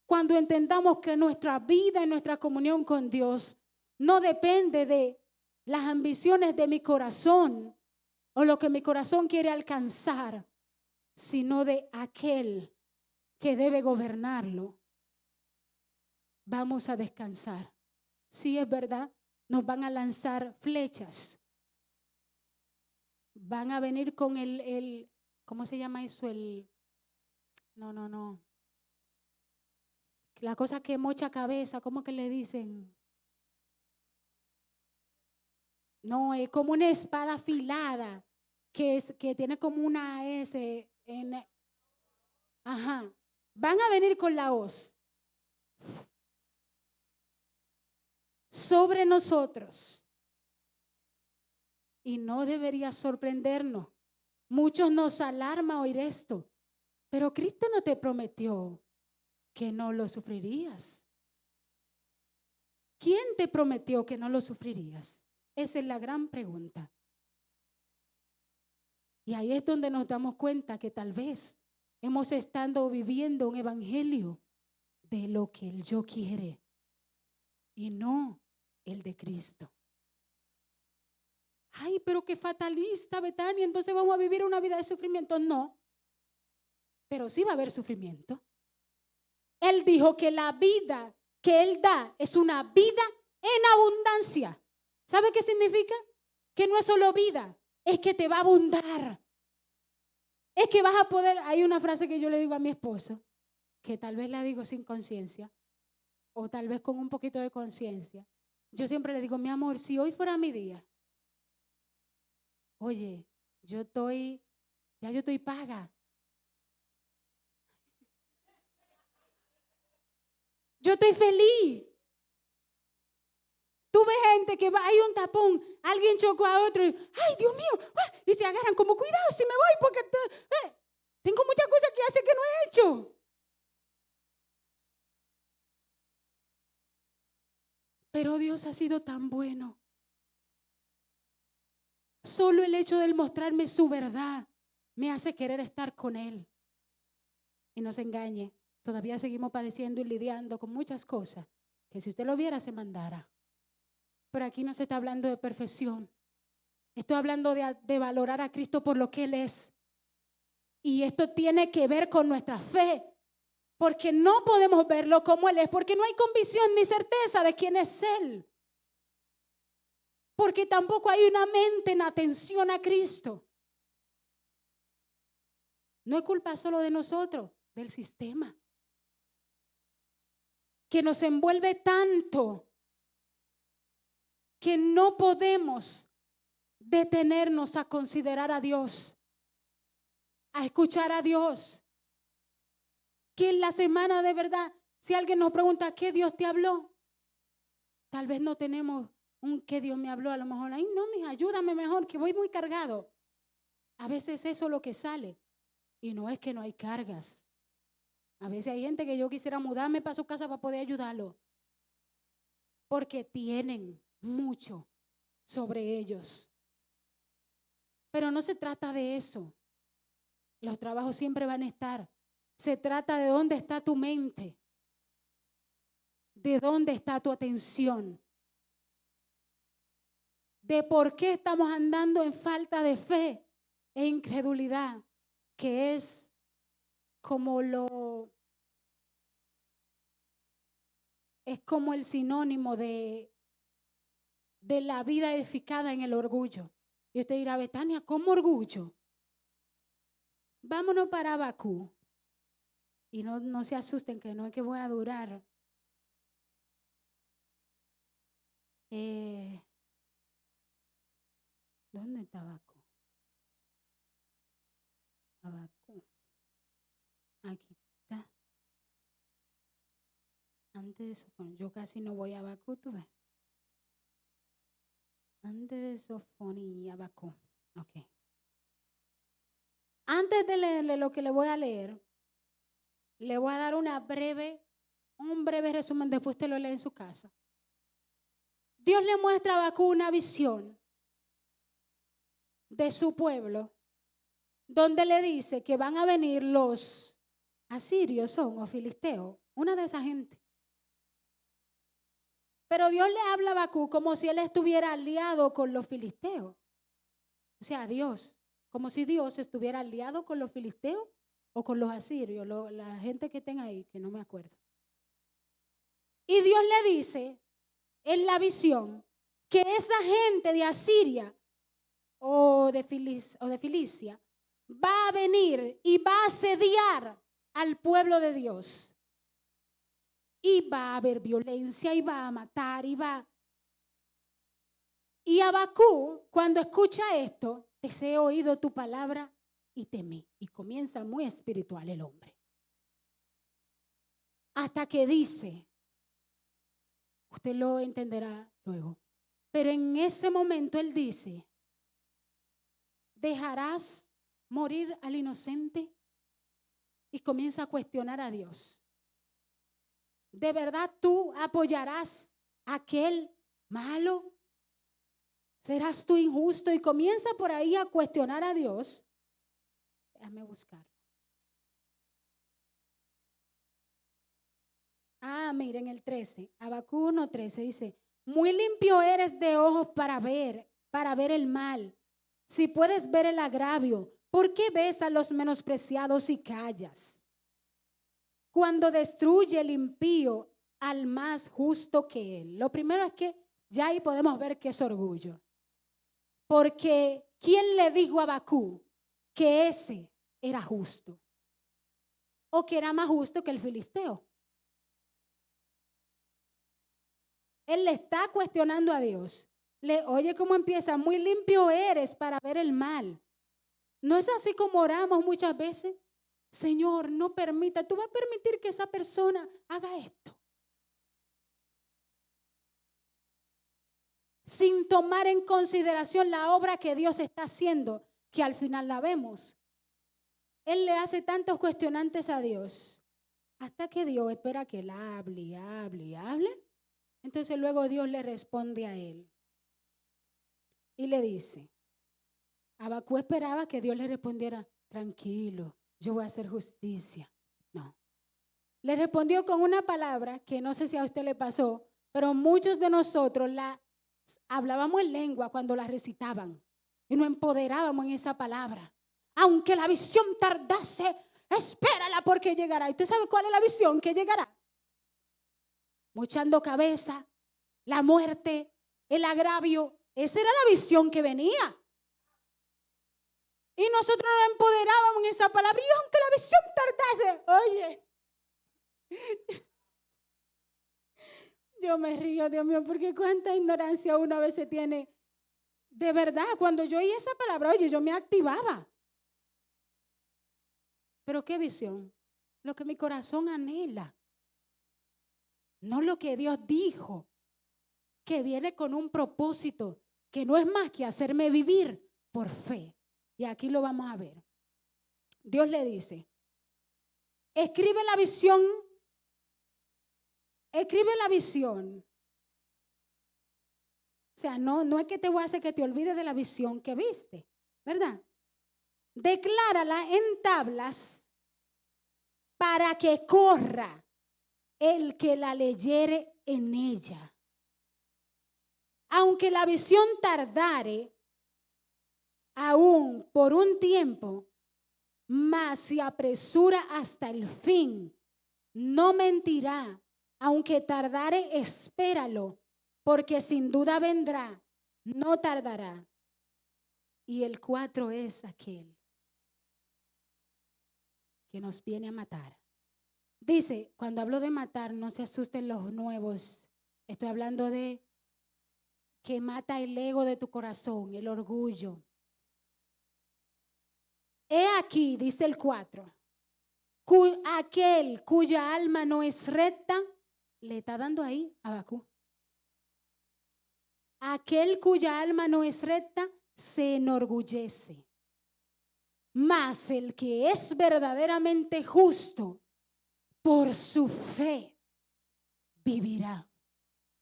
Cuando entendamos que nuestra vida y nuestra comunión con Dios no depende de las ambiciones de mi corazón o lo que mi corazón quiere alcanzar, sino de aquel que debe gobernarlo, vamos a descansar. Sí, es verdad, nos van a lanzar flechas. Van a venir con ¿cómo se llama eso? No, no, no. La cosa que mocha cabeza, ¿cómo que le dicen? No, es como una espada afilada que tiene como una S en, ajá. Van a venir con la hoz sobre nosotros. Y no debería sorprendernos. Muchos nos alarma oír esto, pero Cristo no te prometió que no lo sufrirías. ¿Quién te prometió que no lo sufrirías? Esa es la gran pregunta. Y ahí es donde nos damos cuenta que tal vez hemos estado viviendo un evangelio de lo que el yo quiere y no el de Cristo. Ay, pero qué fatalista, Betania, entonces vamos a vivir una vida de sufrimiento. No, pero sí va a haber sufrimiento. Él dijo que la vida que Él da es una vida en abundancia. ¿Sabe qué significa? Que no es solo vida, es que te va a abundar. Es que vas a poder, hay una frase que yo le digo a mi esposo, que tal vez la digo sin conciencia, o tal vez con un poquito de conciencia. Yo siempre le digo, mi amor, si hoy fuera mi día, oye, ya yo estoy paga. Yo estoy feliz. Tú ves gente que va, hay un tapón, alguien chocó a otro, y, ay, Dios mío, y se agarran como, cuidado si me voy, porque tengo muchas cosas que hacer que no he hecho. Pero Dios ha sido tan bueno. Solo el hecho de mostrarme su verdad me hace querer estar con Él. Y no se engañe, todavía seguimos padeciendo y lidiando con muchas cosas que si usted lo viera se mandara. Pero aquí no se está hablando de perfección. Estoy hablando de valorar a Cristo por lo que Él es. Y esto tiene que ver con nuestra fe. Porque no podemos verlo como Él es. Porque no hay convicción ni certeza de quién es Él. Porque tampoco hay una mente en atención a Cristo. No es culpa solo de nosotros, del sistema. Que nos envuelve tanto que no podemos detenernos a considerar a Dios, a escuchar a Dios. Que en la semana de verdad, si alguien nos pregunta ¿qué Dios te habló? Tal vez no tenemos un ¿qué Dios me habló? A lo mejor, ay no, mija, ayúdame mejor, que voy muy cargado. A veces eso es lo que sale. Y no es que no hay cargas. A veces hay gente que yo quisiera mudarme para su casa para poder ayudarlo. Porque tienen mucho sobre ellos. Pero no se trata de eso. Los trabajos siempre van a estar. Se trata de dónde está tu mente. De dónde está tu atención. De por qué estamos andando en falta de fe e incredulidad, que es como el sinónimo de la vida edificada en el orgullo. Y usted dirá, Betania, ¿cómo orgullo? Vámonos para Habacuc. Y no se asusten que no es que voy a durar. ¿Dónde está Habacuc? Habacuc. Aquí está. Antes de Sofonía. Yo casi no voy a Habacuc, ¿tú ves? Antes de Sofonía, Habacuc. Ok. Antes de leerle lo que le voy a leer, le voy a dar un breve resumen, después usted lo lee en su casa. Dios le muestra a Habacuc una visión de su pueblo, donde le dice que van a venir los asirios o filisteos, una de esas gente. Pero Dios le habla a Habacuc como si él estuviera aliado con los filisteos. O sea, Dios, como si Dios estuviera aliado con los filisteos o con los asirios, la gente que estén ahí, que no me acuerdo. Y Dios le dice en la visión que esa gente de Asiria o de Filicia va a venir y va a asediar al pueblo de Dios. Iba a haber violencia, iba a matar, Y Habacuc, cuando escucha esto, he oído tu palabra y temí. Y comienza muy espiritual el hombre. Hasta que dice, usted lo entenderá luego, pero en ese momento él dice, ¿dejarás morir al inocente? Y comienza a cuestionar a Dios. ¿De verdad tú apoyarás a aquel malo? ¿Serás tú injusto? Y comienza por ahí a cuestionar a Dios. Déjame buscar. Miren el 13. Habacuc 1:13 dice, muy limpio eres de ojos para ver el mal. Si puedes ver el agravio, ¿por qué ves a los menospreciados y callas? Cuando destruye el impío al más justo que él. Lo primero es que ya ahí podemos ver que es orgullo. Porque ¿quién le dijo a Habacuc que ese era justo? ¿O que era más justo que el filisteo? Él le está cuestionando a Dios. Oye cómo empieza, muy limpio eres para ver el mal. ¿No es así como oramos muchas veces? Señor, no permita, tú vas a permitir que esa persona haga esto. Sin tomar en consideración la obra que Dios está haciendo, que al final la vemos. Él le hace tantos cuestionantes a Dios, hasta que Dios espera que él hable. Entonces luego Dios le responde a él y le dice, Habacuc esperaba que Dios le respondiera, tranquilo, yo voy a hacer justicia. No. Le respondió con una palabra que no sé si a usted le pasó, pero muchos de nosotros hablábamos en lengua cuando la recitaban y nos empoderábamos en esa palabra. Aunque la visión tardase, espérala porque llegará. ¿Y usted sabe cuál es la visión que llegará? Mochando cabeza, la muerte, el agravio. Esa era la visión que venía. Y nosotros nos empoderábamos en esa palabra. Y aunque la visión tardase, oye, yo me río, Dios mío, porque cuánta ignorancia uno a veces tiene. De verdad, cuando yo oí esa palabra, oye, yo me activaba. Pero ¿qué visión? Lo que mi corazón anhela. No lo que Dios dijo, que viene con un propósito, que no es más que hacerme vivir por fe. Y aquí lo vamos a ver. Dios le dice, escribe la visión. O sea, no es que te voy a hacer que te olvides de la visión que viste, ¿verdad? Declárala en tablas para que corra el que la leyere en ella. Aunque la visión tardare aún por un tiempo, mas se apresura hasta el fin. No mentirá, aunque tardare, espéralo, porque sin duda vendrá, no tardará. Y el 4 es aquel que nos viene a matar. Dice, cuando hablo de matar, no se asusten los nuevos. Estoy hablando de que mata el ego de tu corazón, el orgullo. He aquí, dice el 4, aquel cuya alma no es recta, le está dando ahí a Habacuc. Aquel cuya alma no es recta se enorgullece. Mas el que es verdaderamente justo, por su fe vivirá.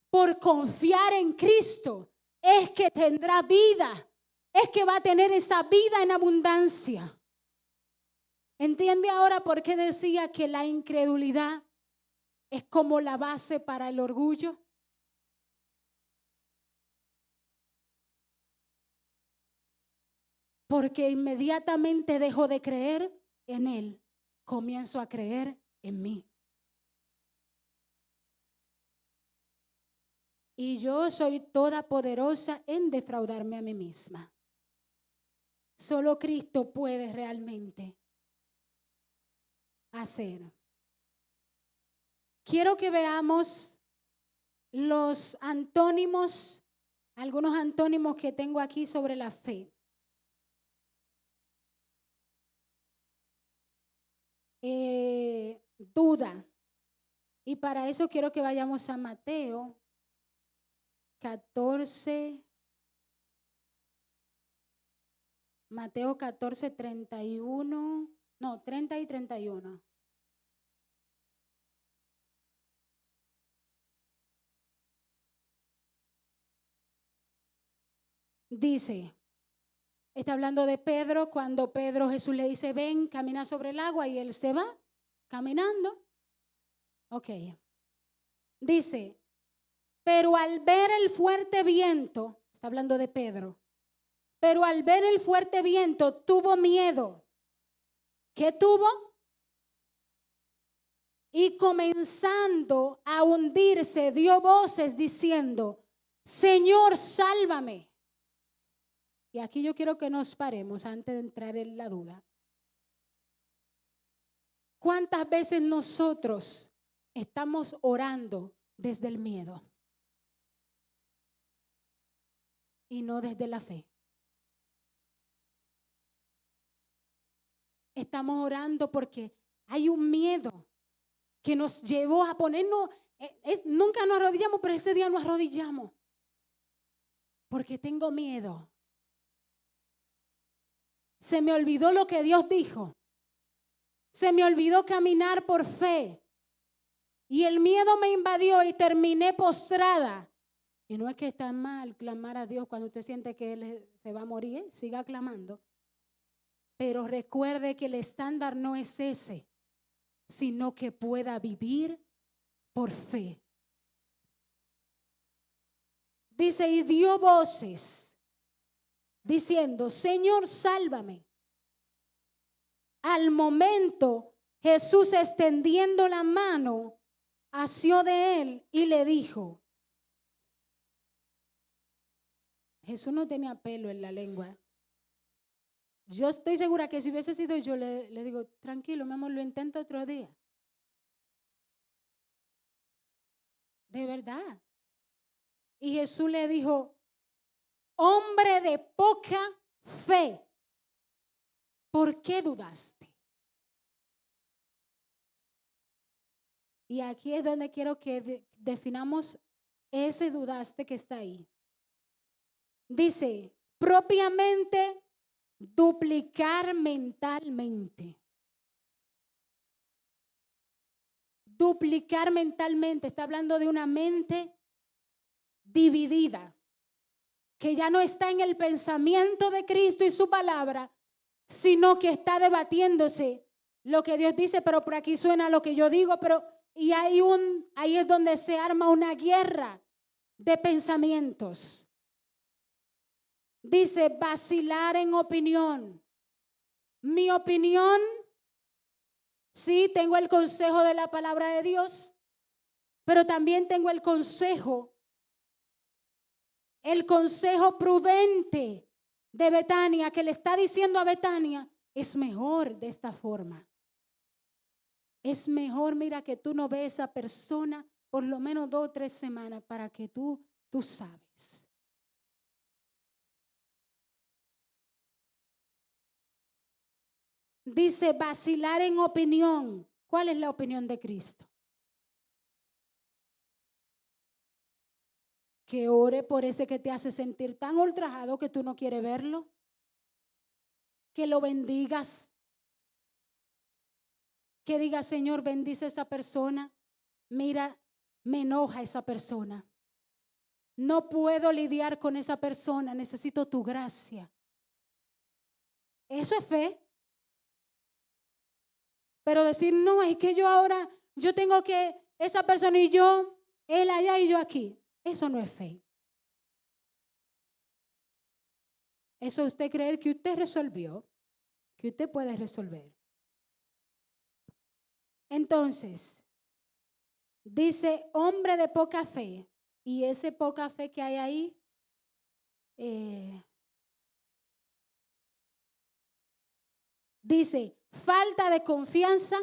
Por confiar en Cristo es que tendrá vida, es que va a tener esa vida en abundancia. ¿Entiende ahora por qué decía que la incredulidad es como la base para el orgullo? Porque inmediatamente dejo de creer en Él, comienzo a creer en mí. Y yo soy toda poderosa en defraudarme a mí misma. Solo Cristo puede realmente hacer. Quiero que veamos los antónimos, algunos antónimos que tengo aquí sobre la fe. Duda. Y para eso quiero que vayamos a Mateo 14. Mateo 14, 31. No, 30 y 31. Dice, está hablando de Pedro, cuando Jesús le dice, ven, camina sobre el agua, y él se va caminando. Ok. Dice, pero al ver el fuerte viento, está hablando de Pedro, pero al ver el fuerte viento tuvo miedo. ¿Qué tuvo? Y comenzando a hundirse, dio voces diciendo, Señor, sálvame. Y aquí yo quiero que nos paremos antes de entrar en la duda. ¿Cuántas veces nosotros estamos orando desde el miedo y no desde la fe? Estamos orando porque hay un miedo que nos llevó a ponernos, nunca nos arrodillamos, pero ese día nos arrodillamos. Porque tengo miedo. Se me olvidó lo que Dios dijo. Se me olvidó caminar por fe. Y el miedo me invadió y terminé postrada. Y no es que está mal clamar a Dios cuando usted siente que Él se va a morir, siga clamando. Pero recuerde que el estándar no es ese, sino que pueda vivir por fe. Dice, y dio voces diciendo, Señor, sálvame. Al momento, Jesús, extendiendo la mano, asió de él y le dijo. Jesús no tenía pelo en la lengua. Yo estoy segura que si hubiese sido yo, le digo, tranquilo, mi amor, lo intento otro día. De verdad. Y Jesús le dijo, hombre de poca fe, ¿por qué dudaste? Y aquí es donde quiero que definamos ese dudaste que está ahí. Dice, propiamente duplicar mentalmente. Duplicar mentalmente, está hablando de una mente dividida, que ya no está en el pensamiento de Cristo y su palabra, sino que está debatiéndose lo que Dios dice, pero por aquí suena lo que yo digo, pero y ahí es donde se arma una guerra de pensamientos. Dice, vacilar en opinión. Mi opinión, sí, tengo el consejo de la palabra de Dios, pero también tengo el consejo prudente de Betania, que le está diciendo a Betania, es mejor de esta forma. Es mejor, mira, que tú no veas a esa persona por lo menos 2 o 3 semanas para que tú sabes. Dice, vacilar en opinión. ¿Cuál es la opinión de Cristo? Que ore por ese que te hace sentir tan ultrajado que tú no quieres verlo. Que lo bendigas. Que diga, Señor, bendice a esa persona. Mira, me enoja esa persona. No puedo lidiar con esa persona. Necesito tu gracia. Eso es fe. Pero decir, no, es que yo tengo que, esa persona y yo, él allá y yo aquí. Eso no es fe. Eso es usted creer que usted resolvió, que usted puede resolver. Entonces, dice, hombre de poca fe. Y ese poca fe que hay ahí, dice, falta de confianza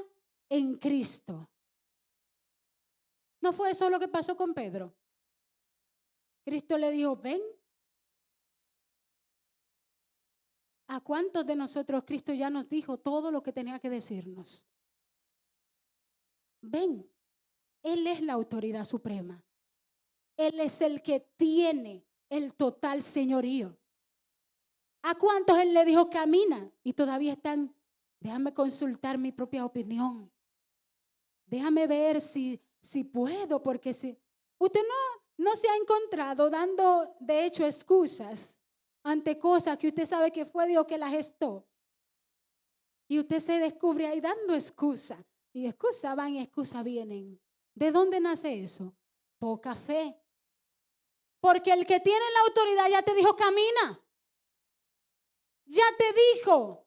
en Cristo. ¿No fue eso lo que pasó con Pedro? Cristo le dijo, ven. ¿A cuántos de nosotros Cristo ya nos dijo todo lo que tenía que decirnos? Ven, Él es la autoridad suprema. Él es el que tiene el total señorío. ¿A cuántos Él le dijo camina? Y todavía están, déjame consultar mi propia opinión. Déjame ver si puedo, porque si usted no se ha encontrado dando, de hecho, excusas ante cosas que usted sabe que fue Dios que las gestó. Y usted se descubre ahí dando excusas. Y excusas van y excusas vienen. ¿De dónde nace eso? Poca fe. Porque el que tiene la autoridad ya te dijo, camina. Ya te dijo,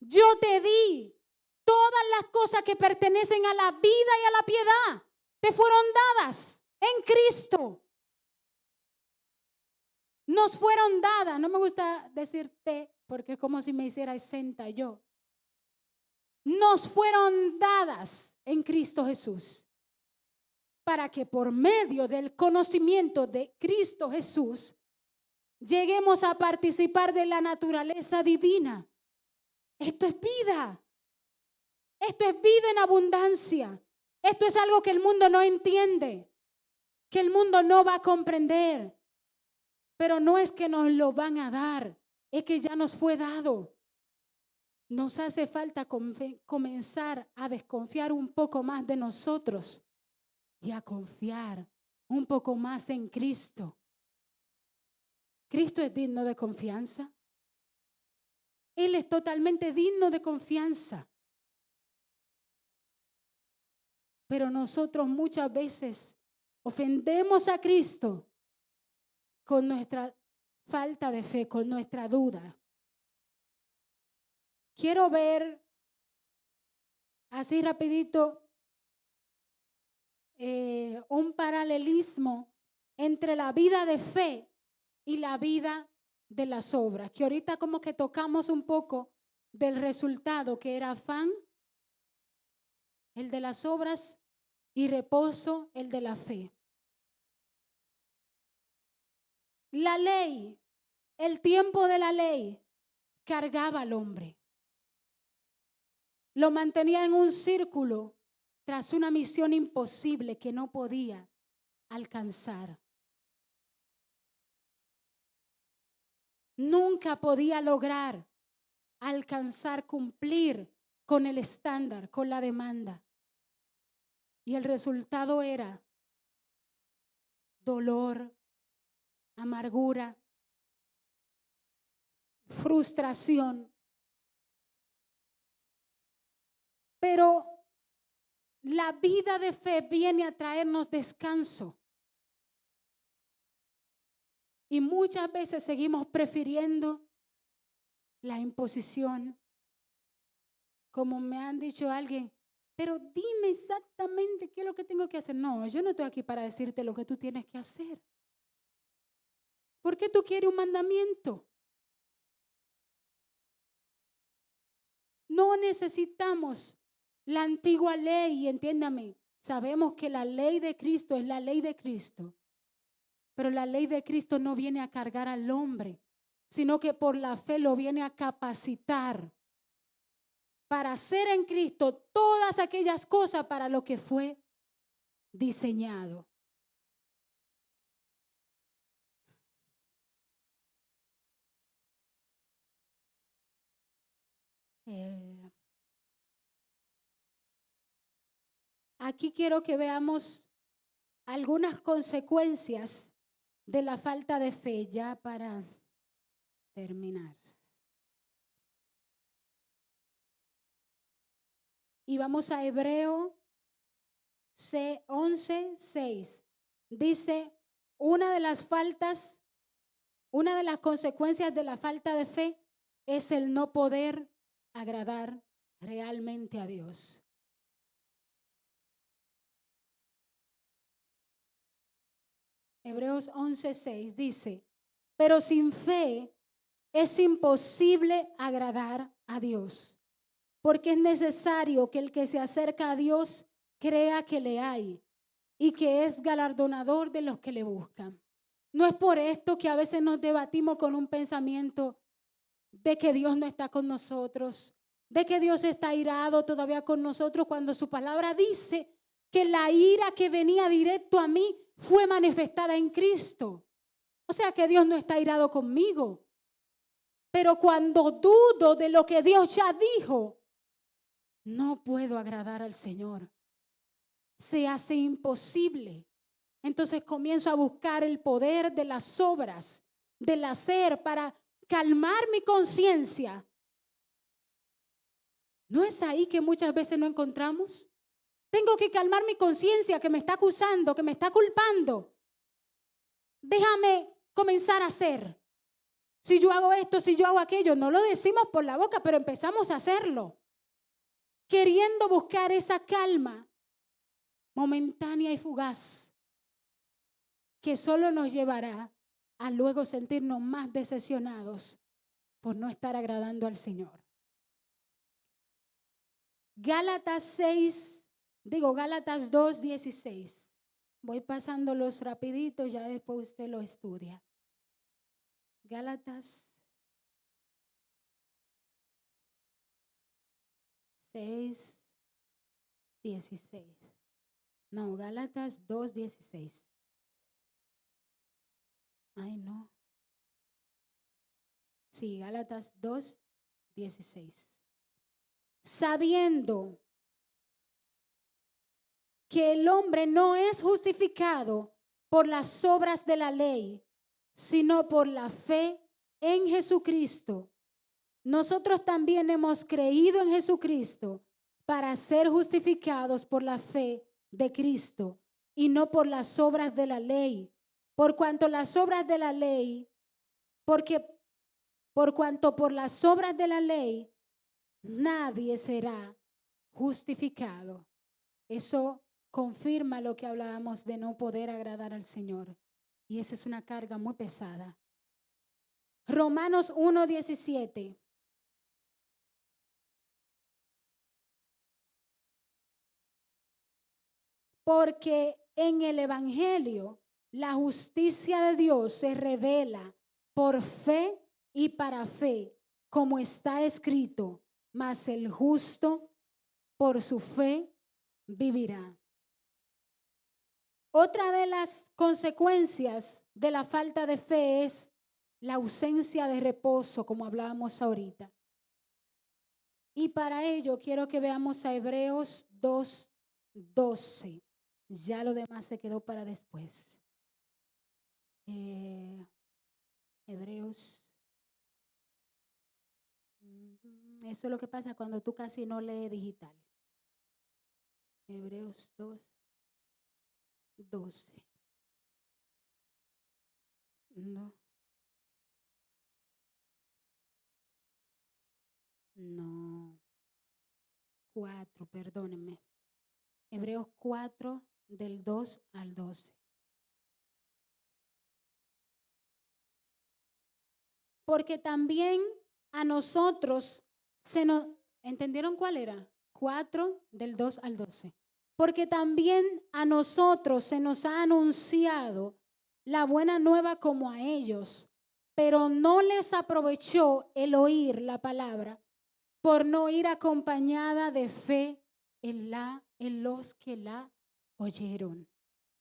yo te di todas las cosas que pertenecen a la vida y a la piedad. Te fueron dadas en Cristo. Nos fueron dadas. No me gusta decirte porque es como si me hiciera exenta yo. Nos fueron dadas en Cristo Jesús. Para que por medio del conocimiento de Cristo Jesús lleguemos a participar de la naturaleza divina. Esto es vida. Esto es vida en abundancia. Esto es algo que el mundo no entiende, que el mundo no va a comprender. Pero no es que nos lo van a dar, es que ya nos fue dado. Nos hace falta comenzar a desconfiar un poco más de nosotros y a confiar un poco más en Cristo. Cristo es digno de confianza. Él es totalmente digno de confianza. Pero nosotros muchas veces ofendemos a Cristo con nuestra falta de fe, con nuestra duda. Quiero ver así rapidito un paralelismo entre la vida de fe y la vida de las obras, que ahorita como que tocamos un poco del resultado que era afán, el de las obras, y reposo, el de la fe. La ley, el tiempo de la ley, cargaba al hombre. Lo mantenía en un círculo tras una misión imposible que no podía alcanzar. Nunca podía lograr alcanzar, cumplir con el estándar, con la demanda. Y el resultado era dolor, amargura, frustración. Pero la vida de fe viene a traernos descanso. Y muchas veces seguimos prefiriendo la imposición. Como me han dicho alguien, pero dime exactamente qué es lo que tengo que hacer. No, yo no estoy aquí para decirte lo que tú tienes que hacer. ¿Por qué tú quieres un mandamiento? No necesitamos la antigua ley, y entiéndame, sabemos que la ley de Cristo es la ley de Cristo. Pero la ley de Cristo no viene a cargar al hombre, sino que por la fe lo viene a capacitar para hacer en Cristo todas aquellas cosas para lo que fue diseñado. Aquí quiero que veamos algunas consecuencias de la falta de fe, ya para terminar. Y vamos a Hebreos 11:6. Dice, una de las consecuencias de la falta de fe es el no poder agradar realmente a Dios. Hebreos 11:6 dice, pero sin fe es imposible agradar a Dios, porque es necesario que el que se acerca a Dios crea que le hay y que es galardonador de los que le buscan. No es por esto que a veces nos debatimos con un pensamiento de que Dios no está con nosotros, de que Dios está irado todavía con nosotros, cuando su palabra dice que la ira que venía directo a mí fue manifestada en Cristo. O sea que Dios no está irado conmigo. Pero cuando dudo de lo que Dios ya dijo, no puedo agradar al Señor. Se hace imposible. Entonces comienzo a buscar el poder de las obras, del hacer, para calmar mi conciencia. ¿No es ahí que muchas veces no encontramos? Tengo que calmar mi conciencia que me está acusando, que me está culpando. Déjame comenzar a hacer. Si yo hago esto, si yo hago aquello, no lo decimos por la boca, pero empezamos a hacerlo. Queriendo buscar esa calma momentánea y fugaz que solo nos llevará a luego sentirnos más decepcionados por no estar agradando al Señor. Gálatas 2:16. Voy pasándolos rapidito, ya después usted lo estudia. Gálatas 6:16. No, Gálatas 2:16. Ay, no. Sí, Gálatas 2:16. Sabiendo que el hombre no es justificado por las obras de la ley, sino por la fe en Jesucristo. Nosotros también hemos creído en Jesucristo para ser justificados por la fe de Cristo y no por las obras de la ley. Por cuanto las obras de la ley, por cuanto por las obras de la ley nadie será justificado. Eso confirma lo que hablábamos de no poder agradar al Señor. Y esa es una carga muy pesada. Romanos 1:17. Porque en el Evangelio la justicia de Dios se revela por fe y para fe, como está escrito, mas el justo por su fe vivirá. Otra de las consecuencias de la falta de fe es la ausencia de reposo, como hablábamos ahorita. Y para ello quiero que veamos a Hebreos 2:12. Ya lo demás se quedó para después. Hebreos. Eso es lo que pasa cuando tú casi no lees digital. Hebreos 2:12. No. No. 4, perdónenme. Hebreos 4, del 2 al 12. Porque también a nosotros ¿entendieron cuál era? 4, del 2 al 12. Porque también a nosotros se nos ha anunciado la buena nueva como a ellos, pero no les aprovechó el oír la palabra por no ir acompañada de fe en los que la oyeron.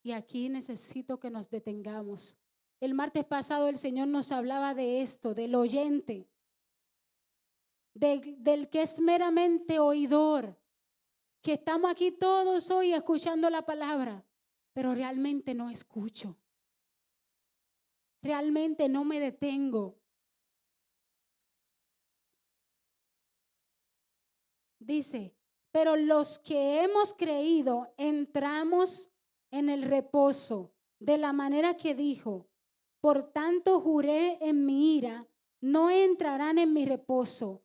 Y aquí necesito que nos detengamos. El martes pasado el Señor nos hablaba de esto, del oyente, del que es meramente oidor, que estamos aquí todos hoy escuchando la palabra, pero realmente no escucho. Realmente no me detengo. Dice, pero los que hemos creído entramos en el reposo de la manera que dijo, por tanto juré en mi ira, no entrarán en mi reposo,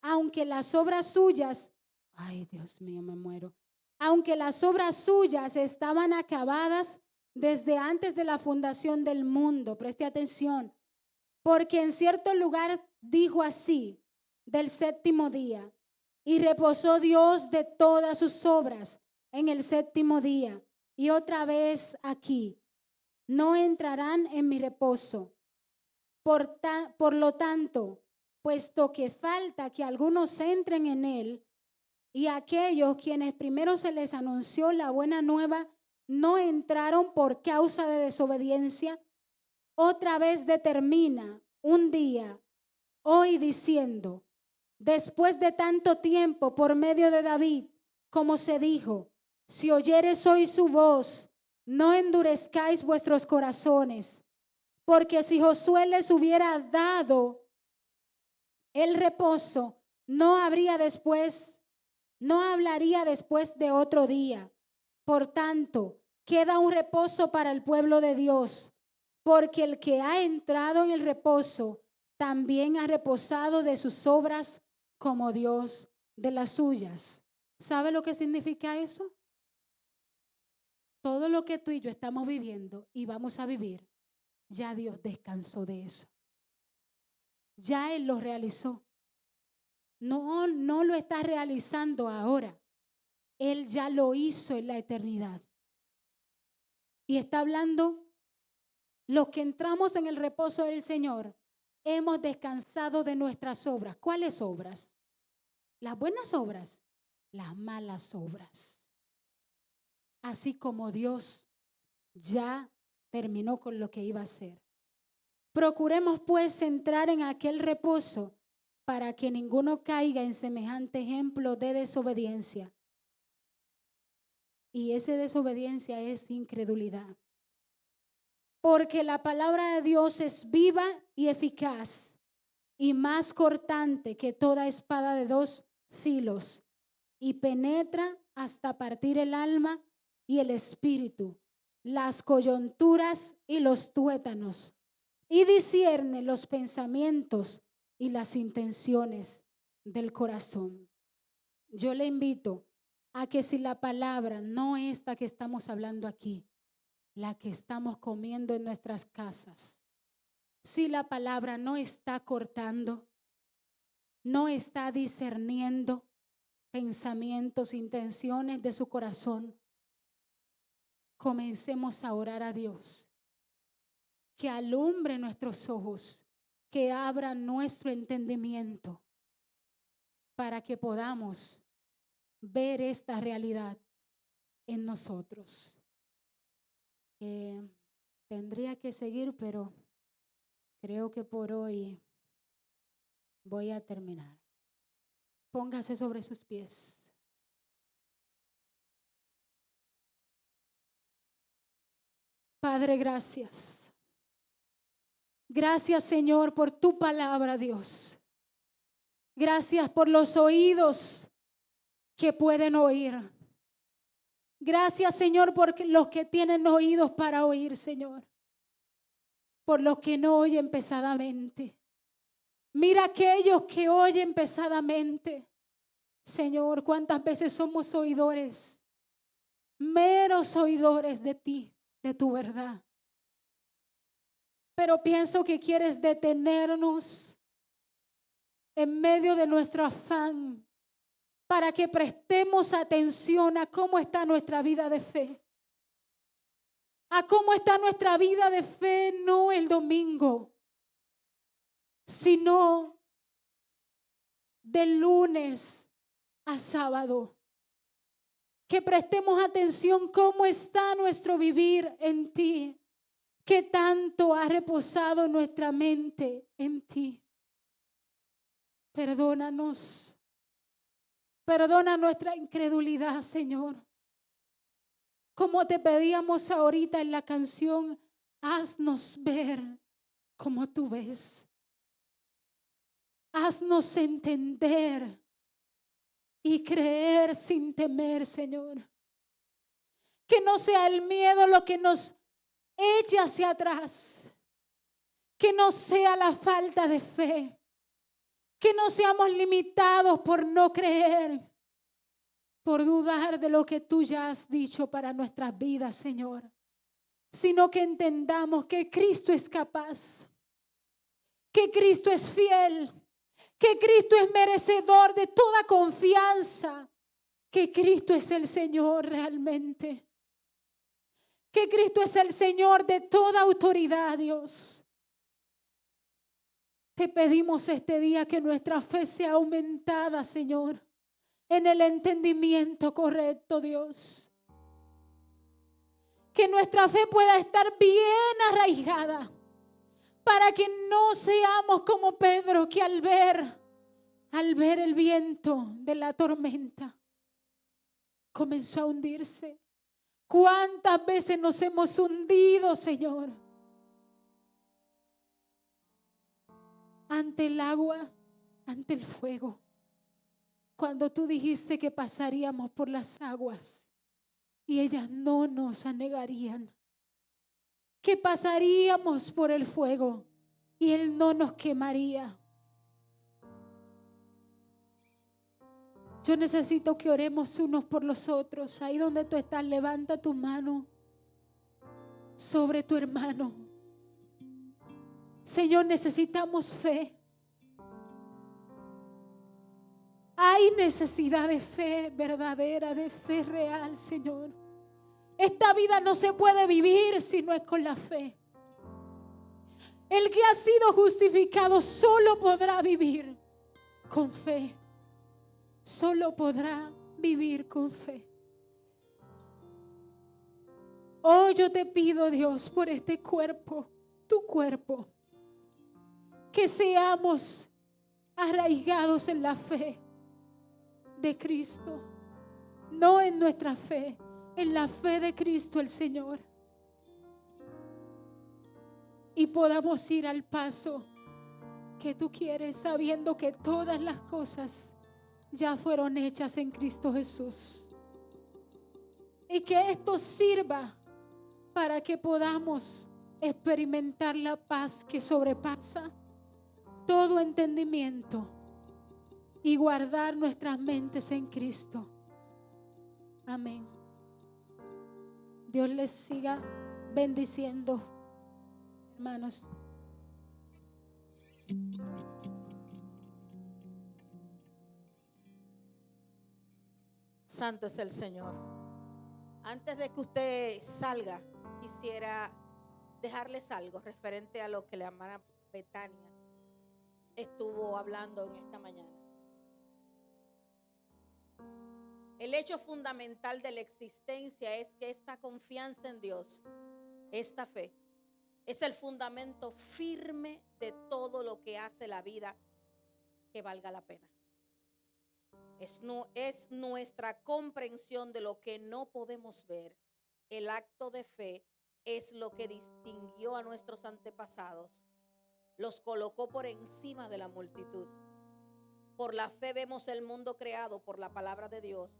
aunque las obras suyas, ay Dios mío, me muero, aunque las obras suyas estaban acabadas desde antes de la fundación del mundo. Preste atención, porque en cierto lugar dijo así, del séptimo día, Y reposó Dios de todas sus obras en el séptimo día. Y otra vez aquí, no entrarán en mi reposo. Por lo tanto, puesto que falta que algunos entren en él, y aquellos quienes primero se les anunció la buena nueva no entraron por causa de desobediencia, otra vez determina un día, hoy diciendo, después de tanto tiempo por medio de David, como se dijo, si oyeres hoy su voz, no endurezcáis vuestros corazones, porque si Josué les hubiera dado el reposo, no hablaría después de otro día. Por tanto, queda un reposo para el pueblo de Dios, porque el que ha entrado en el reposo también ha reposado de sus obras como Dios de las suyas. ¿Sabe lo que significa eso? Todo lo que tú y yo estamos viviendo y vamos a vivir, ya Dios descansó de eso. Ya Él lo realizó. No lo está realizando ahora. Él ya lo hizo en la eternidad. Y está hablando, los que entramos en el reposo del Señor, hemos descansado de nuestras obras. ¿Cuáles obras? Las buenas obras, las malas obras. Así como Dios ya terminó con lo que iba a hacer. Procuremos pues entrar en aquel reposo para que ninguno caiga en semejante ejemplo de desobediencia. Y esa desobediencia es incredulidad. Porque la palabra de Dios es viva y eficaz y más cortante que toda espada de dos filos y penetra hasta partir el alma y el espíritu, las coyunturas y los tuétanos, y discierne los pensamientos y las intenciones del corazón. Yo le invito a que si la palabra no es la que estamos hablando aquí, la que estamos comiendo en nuestras casas, si la palabra no está cortando, no está discerniendo pensamientos, intenciones de su corazón, comencemos a orar a Dios, que alumbre nuestros ojos, que abra nuestro entendimiento para que podamos ver esta realidad en nosotros. Tendría que seguir, pero creo que por hoy voy a terminar. Póngase sobre sus pies. Padre, gracias. Gracias, Señor, por tu palabra, Dios. Gracias por los oídos que pueden oír. Gracias, Señor, por los que tienen oídos para oír, Señor. Por los que no oyen pesadamente. Mira aquellos que oyen pesadamente. Señor, cuántas veces somos oidores, meros oidores de ti, de tu verdad. Pero pienso que quieres detenernos en medio de nuestro afán para que prestemos atención a cómo está nuestra vida de fe. A cómo está nuestra vida de fe, no el domingo, sino del lunes a sábado. Que prestemos atención cómo está nuestro vivir en ti. Qué tanto ha reposado nuestra mente en ti. Perdónanos. Perdona nuestra incredulidad, Señor. Como te pedíamos ahorita en la canción, haznos ver como tú ves. Haznos entender y creer sin temer, Señor. Que no sea el miedo lo que nos eche hacia atrás. Que no sea la falta de fe. Que no seamos limitados por no creer, por dudar de lo que tú ya has dicho para nuestras vidas, Señor. Sino que entendamos que Cristo es capaz, que Cristo es fiel, que Cristo es merecedor de toda confianza, que Cristo es el Señor realmente, que Cristo es el Señor de toda autoridad, Dios. Te pedimos este día que nuestra fe sea aumentada, Señor, en el entendimiento correcto, Dios. Que nuestra fe pueda estar bien arraigada, para que no seamos como Pedro, que al ver el viento de la tormenta comenzó a hundirse. ¿Cuántas veces nos hemos hundido, Señor, ante el agua, ante el fuego? Cuando tú dijiste que pasaríamos por las aguas y ellas no nos anegarían, que pasaríamos por el fuego y Él no nos quemaría. Yo necesito que oremos unos por los otros. Ahí donde tú estás, levanta tu mano sobre tu hermano. Señor, necesitamos fe. Hay necesidad de fe verdadera, de fe real, Señor. Esta vida no se puede vivir si no es con la fe. El que ha sido justificado solo podrá vivir con fe. Solo podrá vivir con fe. Oh, yo te pido, Dios, por este cuerpo, tu cuerpo, que seamos arraigados en la fe de Cristo, no en nuestra fe, en la fe de Cristo el Señor, y podamos ir al paso que tú quieres, sabiendo que todas las cosas ya fueron hechas en Cristo Jesús, y que esto sirva para que podamos experimentar la paz que sobrepasa todo entendimiento y guardar nuestras mentes en Cristo. Amén. Dios les siga bendiciendo, hermanos. Santo es el Señor. Antes de que usted salga, quisiera dejarles algo referente a lo que la hermana Betania estuvo hablando en esta mañana. El hecho fundamental de la existencia es que esta confianza en Dios, esta fe, es el fundamento firme de todo lo que hace la vida que valga la pena. Es nuestra comprensión de lo que no podemos ver. El acto de fe es lo que distinguió a nuestros antepasados, los colocó por encima de la multitud. Por la fe vemos el mundo creado por la palabra de Dios,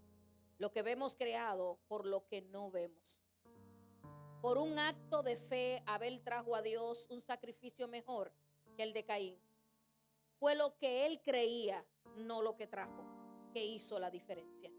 lo que vemos creado por lo que no vemos. Por un acto de fe, Abel trajo a Dios un sacrificio mejor que el de Caín. Fue lo que él creía, no lo que trajo, que hizo la diferencia.